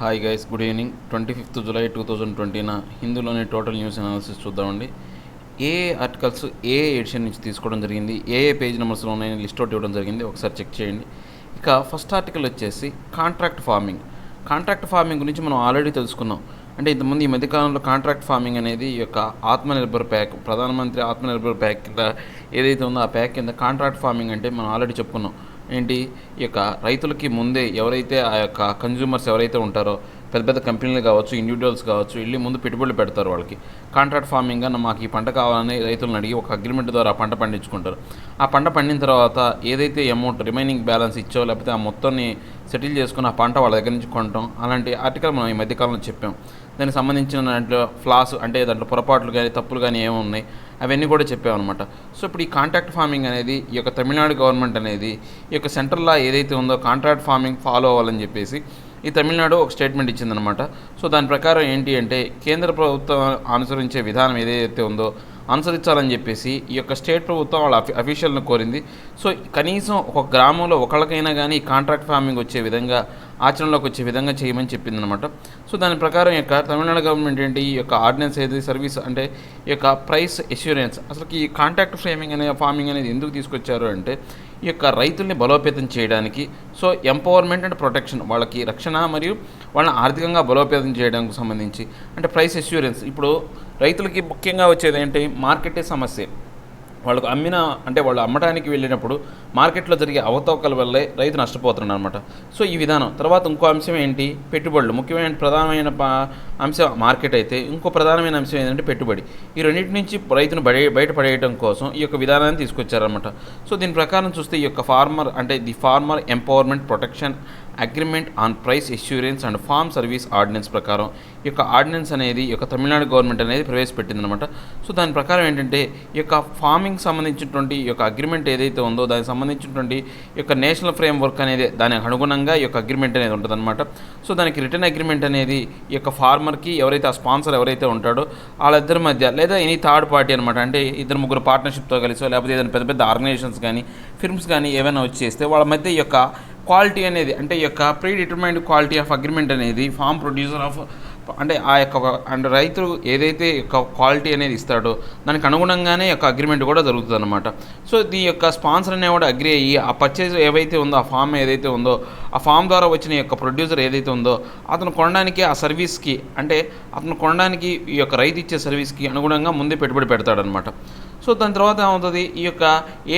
Hi guys, good evening. 25th July 2020 హిందూలోని total news analysis చూద్దామండి. ఏ ఆర్టికల్స్ ఏ edition నుంచి తీసుకోవడం జరిగింది, ఏ పేజ్ నెంబర్స్లో ఉన్నాయని లిస్ట్ అవుట్ ఇవ్వడం జరిగింది, ఒకసారి చెక్ చేయండి. ఇక ఫస్ట్ ఆర్టికల్ వచ్చేసి కాంట్రాక్ట్ ఫార్మింగ్. కాంట్రాక్ట్ ఫార్మింగ్ గురించి మనం ఆల్రెడీ తెలుసుకున్నాం. అంటే ఇంతకుముందు ఈ మధ్యకాలంలో కాంట్రాక్ట్ ఫార్మింగ్ అనేది ఈ యొక్క ఆత్మనిర్భర్ ప్యాక్, ప్రధానమంత్రి ఆత్మనిర్భర్ ప్యాక్ కింద ఏదైతే ఉందో ఆ ప్యాక్ కింద కాంట్రాక్ట్ ఫార్మింగ్ అంటే మనం ఆల్రెడీ చెప్పుకున్నాం. ఏంటి, ఈ యొక్క రైతులకి ముందే ఎవరైతే ఆ యొక్క కన్జ్యూమర్స్ ఎవరైతే ఉంటారో పెద్ద పెద్ద కంపెనీలు కావచ్చు, ఇండివిజువల్స్ కావచ్చు, వెళ్ళి ముందు పెట్టుబడులు పెడతారు. వాళ్ళకి కాంట్రాక్ట్ ఫార్మింగ్ అన్న మాకు ఈ పంట కావాలని రైతులను అడిగి ఒక అగ్రిమెంట్ ద్వారా ఆ పంట పండించుకుంటారు. ఆ పంట పండిన తర్వాత ఏదైతే అమౌంట్ రిమైనింగ్ బ్యాలెన్స్ ఇచ్చో లేకపోతే ఆ మొత్తాన్ని సెటిల్ చేసుకుని ఆ పంట వాళ్ళ దగ్గర నుంచి కొనటం, అలాంటి ఆర్టికల్ మనం ఈ మధ్యకాలంలో చెప్పాం. దానికి సంబంధించిన దాంట్లో ఫ్లాస్ అంటే దాంట్లో పొరపాట్లు కానీ తప్పులు కానీ ఏమున్నాయి అవన్నీ కూడా చెప్పామన్నమాట. సో ఇప్పుడు ఈ కాంట్రాక్ట్ ఫార్మింగ్ అనేది ఈ యొక్క తమిళనాడు గవర్నమెంట్ అనేది ఈ యొక్క సెంట్రల్ లా ఏదైతే ఉందో కాంట్రాక్ట్ ఫార్మింగ్ ఫాలో అవ్వాలని చెప్పేసి ఈ తమిళనాడు ఒక స్టేట్మెంట్ ఇచ్చిందనమాట. సో దాని ప్రకారం ఏంటి అంటే కేంద్ర ప్రభుత్వం అనుసరించే విధానం ఏదైతే ఉందో అనుసరించాలని చెప్పేసి ఈ యొక్క స్టేట్ ప్రభుత్వం వాళ్ళ అఫీషియల్ని కోరింది. సో కనీసం ఒక గ్రామంలో ఒకళ్ళకైనా కానీ ఈ కాంట్రాక్ట్ ఫార్మింగ్ వచ్చే విధంగా, ఆచరణలోకి వచ్చే విధంగా చేయమని చెప్పిందనమాట. సో దాని ప్రకారం ఈ యొక్క తమిళనాడు గవర్నమెంట్ ఏంటి ఈ యొక్క ఆర్డినెన్స్ ఏది సర్వీస్ అంటే ఈ యొక్క ప్రైస్ ఎష్యూరెన్స్, అసలు ఈ కాంట్రాక్ట్ ఫార్మింగ్ అనేది ఎందుకు తీసుకొచ్చారు అంటే ఈ యొక్క రైతుల్ని బలోపేతం చేయడానికి. సో ఎంపవర్మెంట్ అండ్ ప్రొటెక్షన్, వాళ్ళకి రక్షణ మరియు వాళ్ళని ఆర్థికంగా బలోపేతం చేయడానికి సంబంధించి అంటే ప్రైస్ ఎష్యూరెన్స్. ఇప్పుడు రైతులకి ముఖ్యంగా వచ్చేది ఏంటి, మార్కెటే సమస్య. వాళ్ళకు వాళ్ళు అమ్మడానికి వెళ్ళినప్పుడు మార్కెట్లో జరిగే అవతవకల వల్లే రైతు నష్టపోతున్నాడు అనమాట. సో ఈ విధానం తర్వాత ఇంకో అంశం ఏంటి, పెట్టుబడులు. ముఖ్యమైన ప్రధానమైన అంశం మార్కెట్ అయితే ఇంకో ప్రధానమైన అంశం ఏంటంటే పెట్టుబడి. ఈ రెండింటి నుంచి రైతును బయటపడేయడం కోసం ఈ యొక్క విధానాన్ని తీసుకొచ్చారనమాట. సో దీని ప్రకారం చూస్తే ఈ యొక్క farmer empowerment protection agreement on price assurance and farm service ordinance ప్రకారం ఈ యొక్క ఆర్డినెన్స్ అనేది ఈ యొక్క తమిళనాడు గవర్నమెంట్ అనేది ప్రవేశపెట్టిందనమాట. సో దాని ప్రకారం ఏంటంటే ఈ యొక్క ఫార్మింగ్ సంబంధించినటువంటి ఈ యొక్క అగ్రిమెంట్ ఏదైతే ఉందో దానికి సంబంధించినటువంటి ఈ యొక్క నేషనల్ ఫ్రేమ్ వర్క్ అనేది దానికి అనుగుణంగా ఈ యొక్క అగ్రిమెంట్ అనేది ఉంటుందన్నమాట. సో దానికి రిటర్న్ అగ్రిమెంట్ అనేది ఈ యొక్క ఫార్మర్కి ఎవరైతే ఆ స్పాన్సర్ ఎవరైతే ఉంటాడో వాళ్ళిద్దరి మధ్య లేదా ఎనీ థర్డ్ పార్టీ అనమాట, అంటే ఇద్దరు ముగ్గురు పార్ట్నర్షిప్తో కలిసో లేకపోతే ఏదైనా పెద్ద పెద్ద ఆర్గనైజేషన్స్ కానీ ఫిర్మ్స్ కానీ ఏమైనా వచ్చేస్తే వాళ్ళ మధ్య ఈ యొక్క క్వాలిటీ అనేది అంటే ఈ యొక్క pre determined quality of agreement అనేది ఫార్మ్ ప్రొడ్యూసర్ ఆఫ్ అంటే ఆ యొక్క అండ్ రైతు ఏదైతే యొక్క క్వాలిటీ అనేది ఇస్తాడో దానికి అనుగుణంగానే యొక్క అగ్రిమెంట్ కూడా జరుగుతుంది అనమాట. సో ఈ యొక్క స్పాన్సర్ అనేవాడు అగ్రి అయ్యి ఆ పర్చేజ్ ఏవైతే ఉందో ఆ ఫామ్ ఏదైతే ఉందో ఆ ఫామ్ ద్వారా వచ్చిన యొక్క ప్రొడ్యూసర్ ఏదైతే ఉందో అతను కొనడానికి ఆ సర్వీస్కి అంటే అతను కొనడానికి ఈ యొక్క రైతు ఇచ్చే సర్వీస్కి అనుగుణంగా ముందే పెట్టుబడి పెడతాడనమాట. సో దాని తర్వాత ఏమవుతుంది, ఈ యొక్క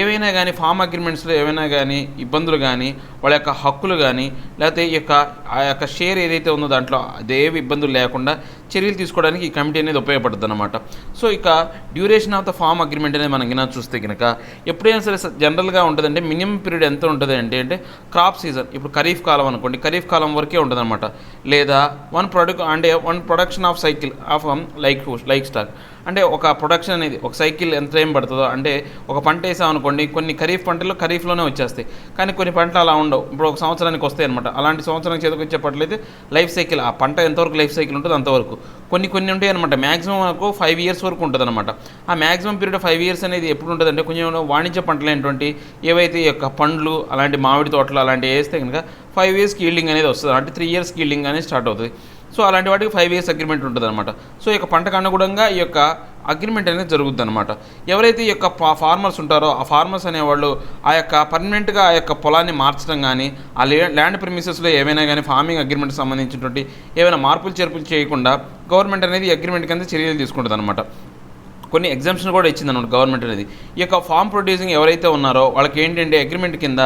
ఏవైనా కానీ ఫామ్ అగ్రిమెంట్స్లో ఏవైనా కానీ ఇబ్బందులు కానీ వాళ్ళ యొక్క హక్కులు కానీ లేకపోతే ఆ యొక్క షేర్ ఏదైతే ఉందో దాంట్లో అదేవి ఇబ్బందులు లేకుండా చర్యలు తీసుకోవడానికి ఈ కమిటీ అనేది ఉపయోగపడుతుంది అనమాట. సో ఇక duration of the farm agreement అనేది మనం గినా చూస్తే కనుక ఎప్పుడైనా సరే జనరల్గా ఉంటుందంటే మినిమం పీరియడ్ ఎంత ఉంటుంది అంటే క్రాప్ సీజన్, ఇప్పుడు ఖరీఫ్ కాలం అనుకోండి, ఖరీఫ్ కాలం వరకే ఉంటుంది అనమాట. లేదా one production of cycle of like stock అంటే ఒక ప్రొడక్షన్ అనేది ఒక సైకిల్ ఎంత టైం పడుతుందో, అంటే ఒక పంట వేసాం అనుకోండి, కొన్ని ఖరీఫ్ పంటలు ఖరీఫ్లోనే వచ్చేస్తాయి కానీ కొన్ని పంటలు అలా ఉండవు, ఇప్పుడు ఒక సంవత్సరానికి వస్తాయి అనమాట. అలాంటి సంవత్సరానికి చేతికొచ్చే పంటలైతే లైఫ్ సైకిల్ ఆ పంట ఎంతవరకు లైఫ్ సైకిల్ ఉంటుందో అంతవరకు. కొన్ని ఉంటాయి అనమాట, మ్యాక్సిమం మనకు 5 years వరకు ఉంటుంది అనమాట. ఆ మ్యాక్సిమం పీరియడ్ 5 years అనేది ఎప్పుడు ఉంటుంది అంటే కొంచెం వాణిజ్య పంటలు ఏంటంటే ఏవైతే ఈ యొక్క పండ్లు అలాంటి మామిడి తోటలు అలాంటివి వేస్తే కనుక 5 years ఈల్డింగ్ అనేది వస్తుంది, అంటే 3 years ఈల్డింగ్ అనేది స్టార్ట్ అవుతుంది. సో అలాంటి వాటికి 5 years అగ్రిమెంట్ ఉంటుంది అనమాట. సో ఈ యొక్క పంటకు అనుగుణంగా ఈ యొక్క అగ్రిమెంట్ అనేది జరుగుతుంది అనమాట. ఎవరైతే ఈ యొక్క ఫార్మర్స్ ఉంటారో ఆ ఫార్మర్స్ అనేవాళ్ళు ఆ యొక్క పర్మనెంట్గా ఆ యొక్క పొలాన్ని మార్చడం కానీ ఆ ల్యాండ్ ప్రిమిసెస్లో ఏమైనా కానీ ఫార్మింగ్ అగ్రిమెంట్ సంబంధించినటువంటి ఏమైనా మార్పులు చేర్పులు చేయకుండా గవర్నమెంట్ అనేది అగ్రిమెంట్ కింద చర్యలు తీసుకుంటుంది అనమాట. కొన్ని ఎగ్జామ్షన్ కూడా ఇచ్చిందన్నమాట గవర్నమెంట్ అనేది. ఈ యొక్క ఫార్మ్ ప్రొడ్యూసింగ్ ఎవరైతే ఉన్నారో వాళ్ళకి ఏంటంటే అగ్రిమెంట్ కింద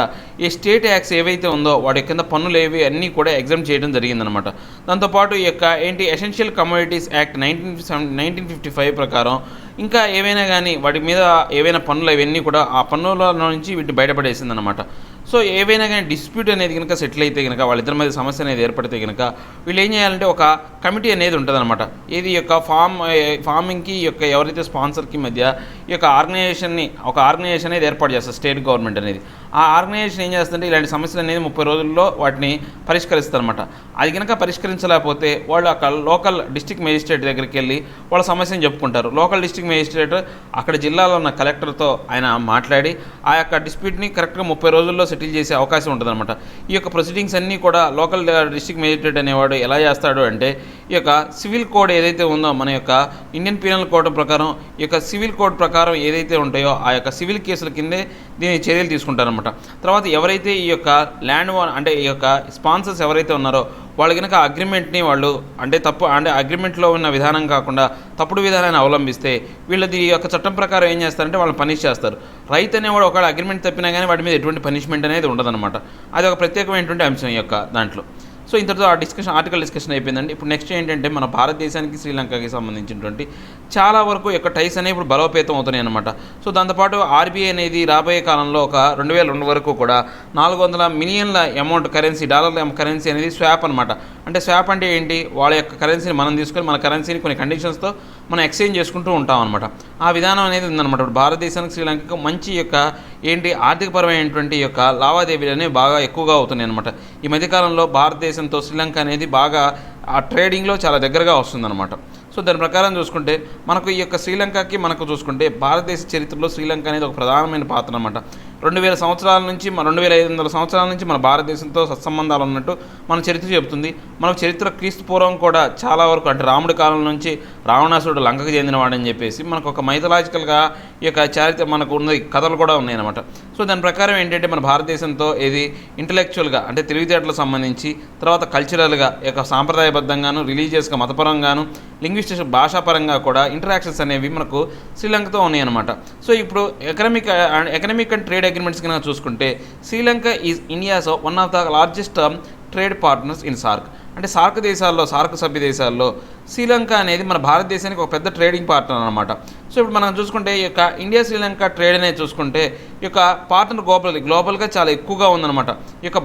ఈ స్టేట్ యాక్ట్స్ ఏవైతే ఉందో వాటి కింద పన్నులు ఏవి అన్నీ కూడా ఎగ్జామ్ చేయడం జరిగిందనమాట. దాంతోపాటు ఈ యొక్క ఎసెన్షియల్ కమోడిటీస్ యాక్ట్ 1955 ప్రకారం ఇంకా ఏవైనా కానీ వాటి మీద ఏవైనా పన్నులు అవన్నీ కూడా ఆ పన్నుల నుంచి వీటిని బయటపడేసిందనమాట. సో ఏవైనా కానీ డిస్ప్యూట్ అనేది కనుక సెటిల్ అయితే కనుక వాళ్ళిద్దరి మధ్య సమస్య అనేది ఏర్పడితే కనుక వీళ్ళు ఏం చేయాలంటే ఒక కమిటీ అనేది ఉంటుంది అనమాట. ఇది యొక్క ఫార్మింగ్కి యొక్క ఎవరైతే స్పాన్సర్కి మధ్య ఈ యొక్క ఆర్గనైజేషన్ అనేది ఏర్పాటు చేస్తారు స్టేట్ గవర్నమెంట్ అనేది. ఆ ఆర్గనైజేషన్ ఏం చేస్తుందంటే ఇలాంటి సమస్యలు అనేది 30 రోజుల్లో వాటిని పరిష్కరిస్తారన్నమాట. అది కనుక పరిష్కరించలేకపోతే వాళ్ళు అక్కడ లోకల్ డిస్ట్రిక్ట్ మేజిస్ట్రేట్ దగ్గరికి వెళ్ళి వాళ్ళ సమస్యను చెప్పుకుంటారు. లోకల్ డిస్ట్రిక్ట్ మేజిస్ట్రేట్ అక్కడ జిల్లాలో ఉన్న కలెక్టర్తో ఆయన మాట్లాడి ఆ యొక్క డిస్ప్యూట్ని కరెక్ట్గా 30 రోజుల్లో సెటిల్ చేసే అవకాశం ఉంటుందన్నమాట. ఈ యొక్క ప్రొసీడింగ్స్ అన్నీ కూడా లోకల్ డిస్ట్రిక్ట్ మేజిస్ట్రేట్ అనేవాడు ఎలా చేస్తాడు అంటే ఈ యొక్క సివిల్ కోడ్ ఏదైతే ఉందో మన యొక్క ఇండియన్ పీనల్ కోడ్ ప్రకారం ఈ యొక్క సివిల్ కోడ్ ప్రకారం ఏదైతే ఉంటాయో ఆ యొక్క సివిల్ కేసుల కిందే దీని చర్యలు తీసుకుంటారనమాట. తర్వాత ఎవరైతే ఈ యొక్క ల్యాండ్ అంటే ఈ యొక్క స్పాన్సర్స్ ఎవరైతే ఉన్నారో వాళ్ళు కనుక అగ్రిమెంట్ని వాళ్ళు అంటే అగ్రిమెంట్లో ఉన్న విధానం కాకుండా తప్పుడు విధానాన్ని అవలంబిస్తే వీళ్ళది ఈ యొక్క చట్టం ప్రకారం ఏం చేస్తారంటే వాళ్ళని పనిష్ చేస్తారు. రైతు అనేవాడు ఒకవేళ అగ్రిమెంట్ తప్పినా కానీ వాటి మీద ఎటువంటి పనిష్మెంట్ అనేది ఉండదన్నమాట. అది ఒక ప్రత్యేకమైనటువంటి అంశం ఈ యొక్క దాంట్లో. సో ఇంతటితో ఆర్టికల్ డిస్కషన్ అయిపోయిందండి. ఇప్పుడు నెక్స్ట్ ఏంటంటే మన భారతదేశానికి శ్రీలంకకి సంబంధించినటువంటి చాలా వరకు యొక్క టైస్ అనేవి ఇప్పుడు బలోపేతం అవుతున్నాయి అనమాట. సో దాంతోపాటు ఆర్బీఐ అనేది రాబోయే కాలంలో ఒక 2002 వరకు కూడా 400 మిలియన్ల అమౌంట్ డాలర్ల కరెన్సీ అనేది స్వాప్ అనమాట. అంటే స్వాప్ అంటే ఏంటి, వాళ్ళ యొక్క కరెన్సీని మనం తీసుకొని మన కరెన్సీని కొన్ని కండిషన్స్తో మనం ఎక్స్చేంజ్ చేసుకుంటూ ఉంటాం అనమాట. ఆ విధానం అనేది ఉందన్నమాట. ఇప్పుడు భారతదేశానికి శ్రీలంకకు మంచి యొక్క ఆర్థికపరమైనటువంటి యొక్క లావాదేవీలు అనేవి బాగా ఎక్కువగా అవుతున్నాయి అనమాట. ఈ మధ్యకాలంలో భారతదేశంతో శ్రీలంక అనేది బాగా ఆ ట్రేడింగ్లో చాలా దగ్గరగా వస్తుందన్నమాట. సో దాని ప్రకారం చూసుకుంటే మనకు ఈ యొక్క శ్రీలంకకి మనకు చూసుకుంటే భారతదేశ చరిత్రలో శ్రీలంక అనేది ఒక ప్రధానమైన పాత్ర అనమాట. 2000 సంవత్సరాల నుంచి 2500 సంవత్సరాల నుంచి మన భారతదేశంతో సత్సంబంధాలు ఉన్నట్టు మన చరిత్ర చెబుతుంది. మనకు చరిత్ర క్రీస్తు పూర్వం కూడా చాలా వరకు అంటే రాముడి కాలం నుంచి రావణాసురుడు లంకకు చెందినవాడని చెప్పేసి మనకు ఒక మైథలాజికల్గా ఈ యొక్క చరిత్ర మనకు ఉన్న కథలు కూడా ఉన్నాయన్నమాట. సో దాని ప్రకారం ఏంటంటే మన భారతదేశంతో ఇది ఇంటలెక్చువల్గా అంటే తెలివితేటలకు సంబంధించి తర్వాత కల్చరల్గా యొక్క సాంప్రదాయబద్ధంగాను రిలీజియస్గా మతపరంగాను లింగ్విస్టిక్ భాషాపరంగా కూడా ఇంటరాక్షన్స్ అనేవి మనకు శ్రీలంకతో ఉన్నాయన్నమాట. సో ఇప్పుడు ఎకనామిక్ అండ్ ట్రేడ్ అగ్రిమెంట్స్ కనుక చూసుకుంటే Sri Lanka is India's one of the largest trade partners in SAARC. అంటే సార్క్ సభ్య దేశాల్లో శ్రీలంక అనేది మన భారతదేశానికి ఒక పెద్ద ట్రేడింగ్ పార్ట్నర్ అనమాట. సో ఇప్పుడు మనం చూసుకుంటే ఈ యొక్క ఇండియా శ్రీలంక ట్రేడ్ అనేది చూసుకుంటే ఈ యొక్క పార్ట్నర్ గ్లోబల్గా చాలా ఎక్కువగా ఉందన్నమాట. ఈ యొక్క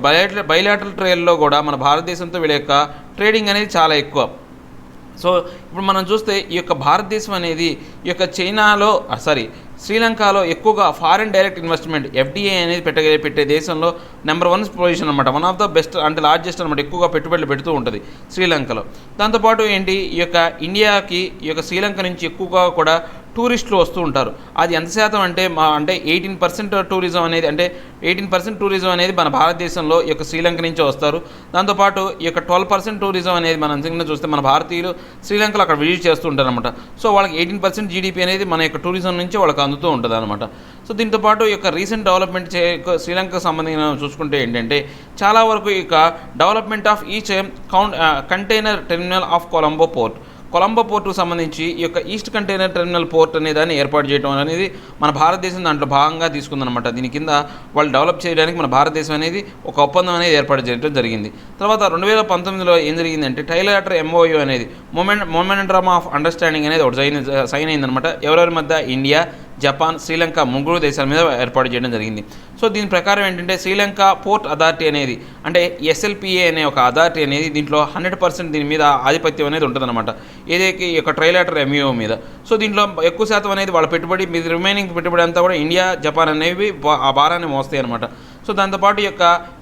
బైలాటరల్ ట్రేడ్లో కూడా మన భారతదేశంతో వీళ్ళ యొక్క ట్రేడింగ్ అనేది చాలా ఎక్కువ. సో ఇప్పుడు మనం చూస్తే ఈ యొక్క భారతదేశం అనేది ఈ యొక్క శ్రీలంకలో ఎక్కువగా ఫారిన్ డైరెక్ట్ ఇన్వెస్ట్మెంట్ ఎఫ్డిఐ అనేది పెట్టే దేశంలో నెంబర్ 1 పొజిషన్ అనమాట. వన్ ఆఫ్ ద బెస్ట్ అంటే లార్జెస్ట్ అనమాట. ఎక్కువగా పెట్టుబడులు పెడుతూ ఉంటుంది శ్రీలంకలో. దాంతోపాటు ఈ యొక్క ఇండియాకి ఈ యొక్క శ్రీలంక నుంచి ఎక్కువగా కూడా టూరిస్టులు వస్తూ ఉంటారు. అది ఎంత శాతం అంటే 18% టూరిజం అనేది మన భారతదేశంలో ఈ యొక్క శ్రీలంక నుంచి వస్తారు. దాంతోపాటు ఈ యొక్క 12% టూరిజం అనేది మనం చూస్తే మన భారతీయులు శ్రీలంకలో అక్కడ విజిట్ చేస్తూ ఉంటారు అనమాట. సో వాళ్ళకి 18% జీడిపి అనేది మన యొక్క టూరిజం నుంచి వాళ్ళకి అందుతూ ఉంటుంది అనమాట. సో దీంతోపాటు ఈ యొక్క రీసెంట్ డెవలప్మెంట్ శ్రీలంకకు సంబంధించిన చూసుకుంటే ఏంటంటే చాలా వరకు ఈ యొక్క development of each container terminal of Colombo పోర్టుకు సంబంధించి ఈ యొక్క ఈస్ట్ కంటైనర్ టెర్మినల్ పోర్ట్ అనే దాన్ని ఏర్పాటు చేయడం అనేది మన భారతదేశం దాంట్లో భాగంగా తీసుకుందనమాట. దీని కింద వాళ్ళు డెవలప్ చేయడానికి మన భారతదేశం అనేది ఒక ఒప్పందం అనేది ఏర్పాటు చేయడం జరిగింది. తర్వాత 2019లో ఏం జరిగిందంటే ట్రైలేటర్ MOU అనేది మొమెంటమ్ ఆఫ్ అండర్స్టాండింగ్ అనేది ఒకటి సైన్ అయిందనమాట. ఎవరెవరి మధ్య ఇండియా, జపాన్, శ్రీలంక 3 దేశాల మీద ఏర్పాటు చేయడం జరిగింది. సో దీని ప్రకారం ఏంటంటే శ్రీలంక పోర్ట్ అథారిటీ అనేది అంటే SLPA అనే ఒక అథారిటీ అనేది దీంట్లో 100% దీని మీద ఆధిపత్యం అనేది ఉంటుందన్నమాట. ఏదైతే ఈ యొక్క ట్రైలేటర్ MOU మీద. సో దీంట్లో ఎక్కువ శాతం అనేది వాళ్ళ పెట్టుబడి రిమైనింగ్ పెట్టుబడి అంతా కూడా ఇండియా, జపాన్ అనేవి ఆ భారాన్ని మోస్తాయి అనమాట. సో దాంతోపాటు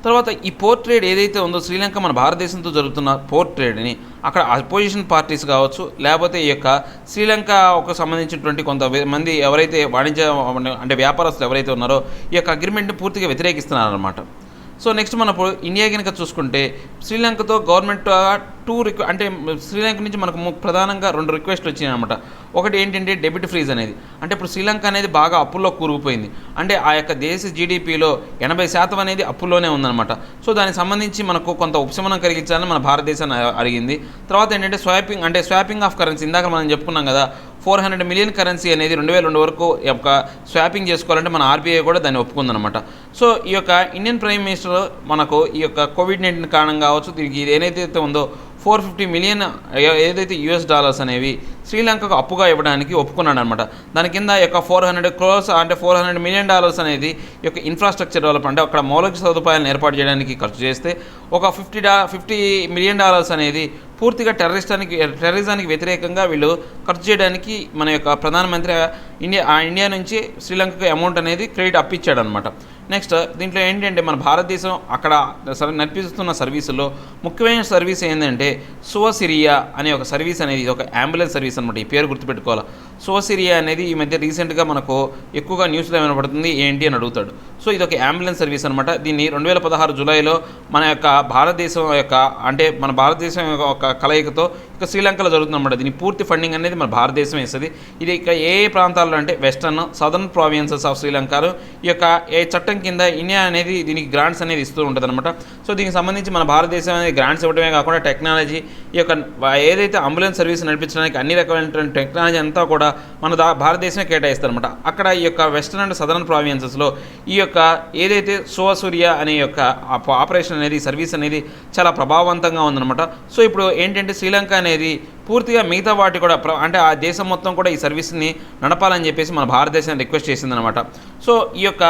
తర్వాత ఈ పోర్ట్ ట్రేడ్ ఏదైతే ఉందో శ్రీలంక మన భారతదేశంతో జరుగుతున్న పోర్ట్ ట్రేడ్ని అక్కడ అపోజిషన్ పార్టీస్ కావచ్చు లేకపోతే ఈ యొక్క శ్రీలంకకు సంబంధించినటువంటి కొంతమంది ఎవరైతే వ్యాపారస్తులు ఎవరైతే ఉన్నారో ఈ యొక్క అగ్రిమెంట్ని పూర్తిగా వ్యతిరేకిస్తున్నారన్నమాట. సో నెక్స్ట్ మనం ఇప్పుడు ఇండియా కనుక చూసుకుంటే శ్రీలంకతో గవర్నమెంట్ శ్రీలంక నుంచి మనకు ప్రధానంగా 2 రిక్వెస్ట్లు వచ్చినాయి అనమాట. ఒకటి ఏంటంటే డెబిట్ ఫ్రీజ్ అనేది. అంటే ఇప్పుడు శ్రీలంక అనేది బాగా అప్పుల్లో కూరుకుపోయింది. అంటే ఆ యొక్క దేశ జీడిపిలో 80% అనేది అప్పుల్లోనే ఉందన్నమాట. సో దానికి సంబంధించి మనకు కొంత ఉపశమనం కలిగించాలని మన భారతదేశాన్ని అడిగింది. తర్వాత ఏంటంటే స్వాపింగ్ ఆఫ్ కరెన్సీ. ఇందాక మనం చెప్పుకున్నాం కదా 400 మిలియన్ కరెన్సీ అనేది 2002 వరకు యొక్క స్వాపింగ్ చేసుకోవాలంటే మన ఆర్బీఐ కూడా దాన్ని ఒప్పుకుందనమాట. సో ఈ యొక్క ఇండియన్ ప్రైమ్ మినిస్టర్ మనకు ఈ యొక్క కోవిడ్-19 కారణం కావచ్చు దీనికి ఇది ఏదైతే ఉందో 450 మిలియన్ ఏదైతే US$ అనేవి శ్రీలంకకు అప్పుగా ఇవ్వడానికి ఒప్పుకున్నాడు అనమాట. దాని కింద యొక్క 400 crores అంటే $400 మిలియన్ అనేది ఈ యొక్క ఇన్ఫ్రాస్ట్రక్చర్ డెవలప్మెంట్ అక్కడ మౌలిక సదుపాయాలను ఏర్పాటు చేయడానికి ఖర్చు చేస్తే ఒక $50 మిలియన్ అనేది పూర్తిగా టెర్రరిజానికి వ్యతిరేకంగా వీళ్ళు ఖర్చు చేయడానికి మన యొక్క ప్రధానమంత్రి ఇండియా నుంచి శ్రీలంకకు అమౌంట్ అనేది క్రెడిట్ అప్పిచ్చాడు అనమాట. నెక్స్ట్ దీంట్లో ఏంటంటే మన భారతదేశం అక్కడ నడిపిస్తున్న సర్వీసుల్లో ముఖ్యమైన సర్వీస్ ఏంటంటే సువసిరియా అనే ఒక సర్వీస్ అనేది, ఇది ఒక అంబులెన్స్ సర్వీస్ అనమాట. ఈ పేరు గుర్తుపెట్టుకోవాలి. సువసిరియా అనేది ఈ మధ్య రీసెంట్గా మనకు ఎక్కువగా న్యూస్లో వినపడుతుంది, ఏంటి అని అడుగుతాడు. సో ఇది ఒక అంబులెన్స్ సర్వీస్ అనమాట. దీన్ని 2016 జూలైలో మన యొక్క భారతదేశం యొక్క అంటే మన భారతదేశం యొక్క కలయికతో ఇక శ్రీలంకలో జరుగుతుందన్నమాట. దీని పూర్తి ఫండింగ్ అనేది మన భారతదేశం ఇస్తుంది. ఇది ఇక ఏ ప్రాంతాల్లో అంటే వెస్టర్న్ సదర్న్ ప్రావిన్సెస్ ఆఫ్ శ్రీలంకలో ఈ యొక్క ఏ చట్టం కింద ఇండియా అనేది దీనికి గ్రాంట్స్ అనేది ఇస్తూ ఉంటుంది అనమాట. సో దీనికి సంబంధించి మన భారతదేశం అనేది గ్రాంట్స్ ఇవ్వడమే కాకుండా టెక్నాలజీ ఈ యొక్క ఏదైతే అంబులెన్స్ సర్వీస్ నడిపించడానికి అన్ని రకమైన టెక్నాలజీ అంతా కూడా మన భారతదేశమే కేటాయిస్తారు అనమాట. అక్కడ ఈ యొక్క వెస్టర్న్ అండ్ సదర్న్ ప్రావిన్సెస్లో ఈ యొక్క ఏదైతే సువసూర్య అనే యొక్క ఆపరేషన్ అనేది సర్వీస్ అనేది చాలా ప్రభావవంతంగా ఉందన్నమాట. సో ఇప్పుడు ఏంటంటే శ్రీలంక అనేది పూర్తిగా మిగతా వాటి కూడా అంటే ఆ దేశం మొత్తం కూడా ఈ సర్వీస్ని నడపాలని చెప్పేసి మన భారతదేశాన్ని రిక్వెస్ట్ చేసిందనమాట. సో ఈ యొక్క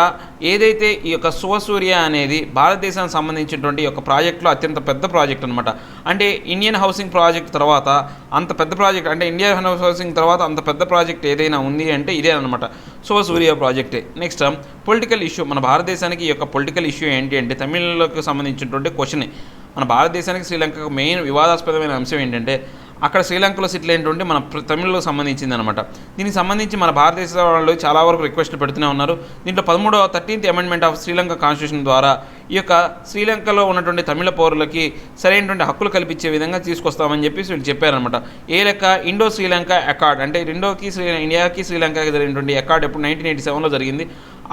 ఏదైతే ఈ యొక్క సువసూర్య అనేది భారతదేశానికి సంబంధించినటువంటి ఈ యొక్క ప్రాజెక్టులో అత్యంత పెద్ద ప్రాజెక్ట్ అనమాట. అంటే ఇండియన్ హౌసింగ్ ప్రాజెక్ట్ తర్వాత అంత పెద్ద ప్రాజెక్ట్, అంటే ఇండియన్ హౌసింగ్ తర్వాత అంత పెద్ద ప్రాజెక్ట్ ఏదైనా ఉంది అంటే ఇదే అనమాట, సువసూర్య ప్రాజెక్టే. నెక్స్ట్ పొలిటికల్ ఇష్యూ, మన భారతదేశానికి ఈ యొక్క పొలిటికల్ ఇష్యూ ఏంటి అంటే తమిళనాడుకు సంబంధించినటువంటి క్వశ్చన్. మన భారతదేశానికి శ్రీలంకకు మెయిన్ వివాదాస్పదమైన అంశం ఏంటంటే అక్కడ శ్రీలంకలో సెటిల్ అయినటువంటి మన తమిళకు సంబంధించింది అనమాట. దీనికి సంబంధించి మన భారతదేశ వాళ్ళు చాలా వరకు రిక్వెస్ట్లు పెడుతూనే ఉన్నారు. దీంట్లో 13th amendment of Sri Lanka constitution ద్వారా ఈ యొక్క శ్రీలంకలో ఉన్నటువంటి తమిళ పౌరులకి సరైనటువంటి హక్కులు కల్పించే విధంగా తీసుకొస్తామని చెప్పేసి వీళ్ళు చెప్పారనమాట. ఏ లెక్క ఇండో శ్రీలంక అకార్డ్, అంటే ఇండియాకి శ్రీలంకకి జరిగినటువంటి అకార్డ్ ఎప్పుడు 1987లో జరిగింది.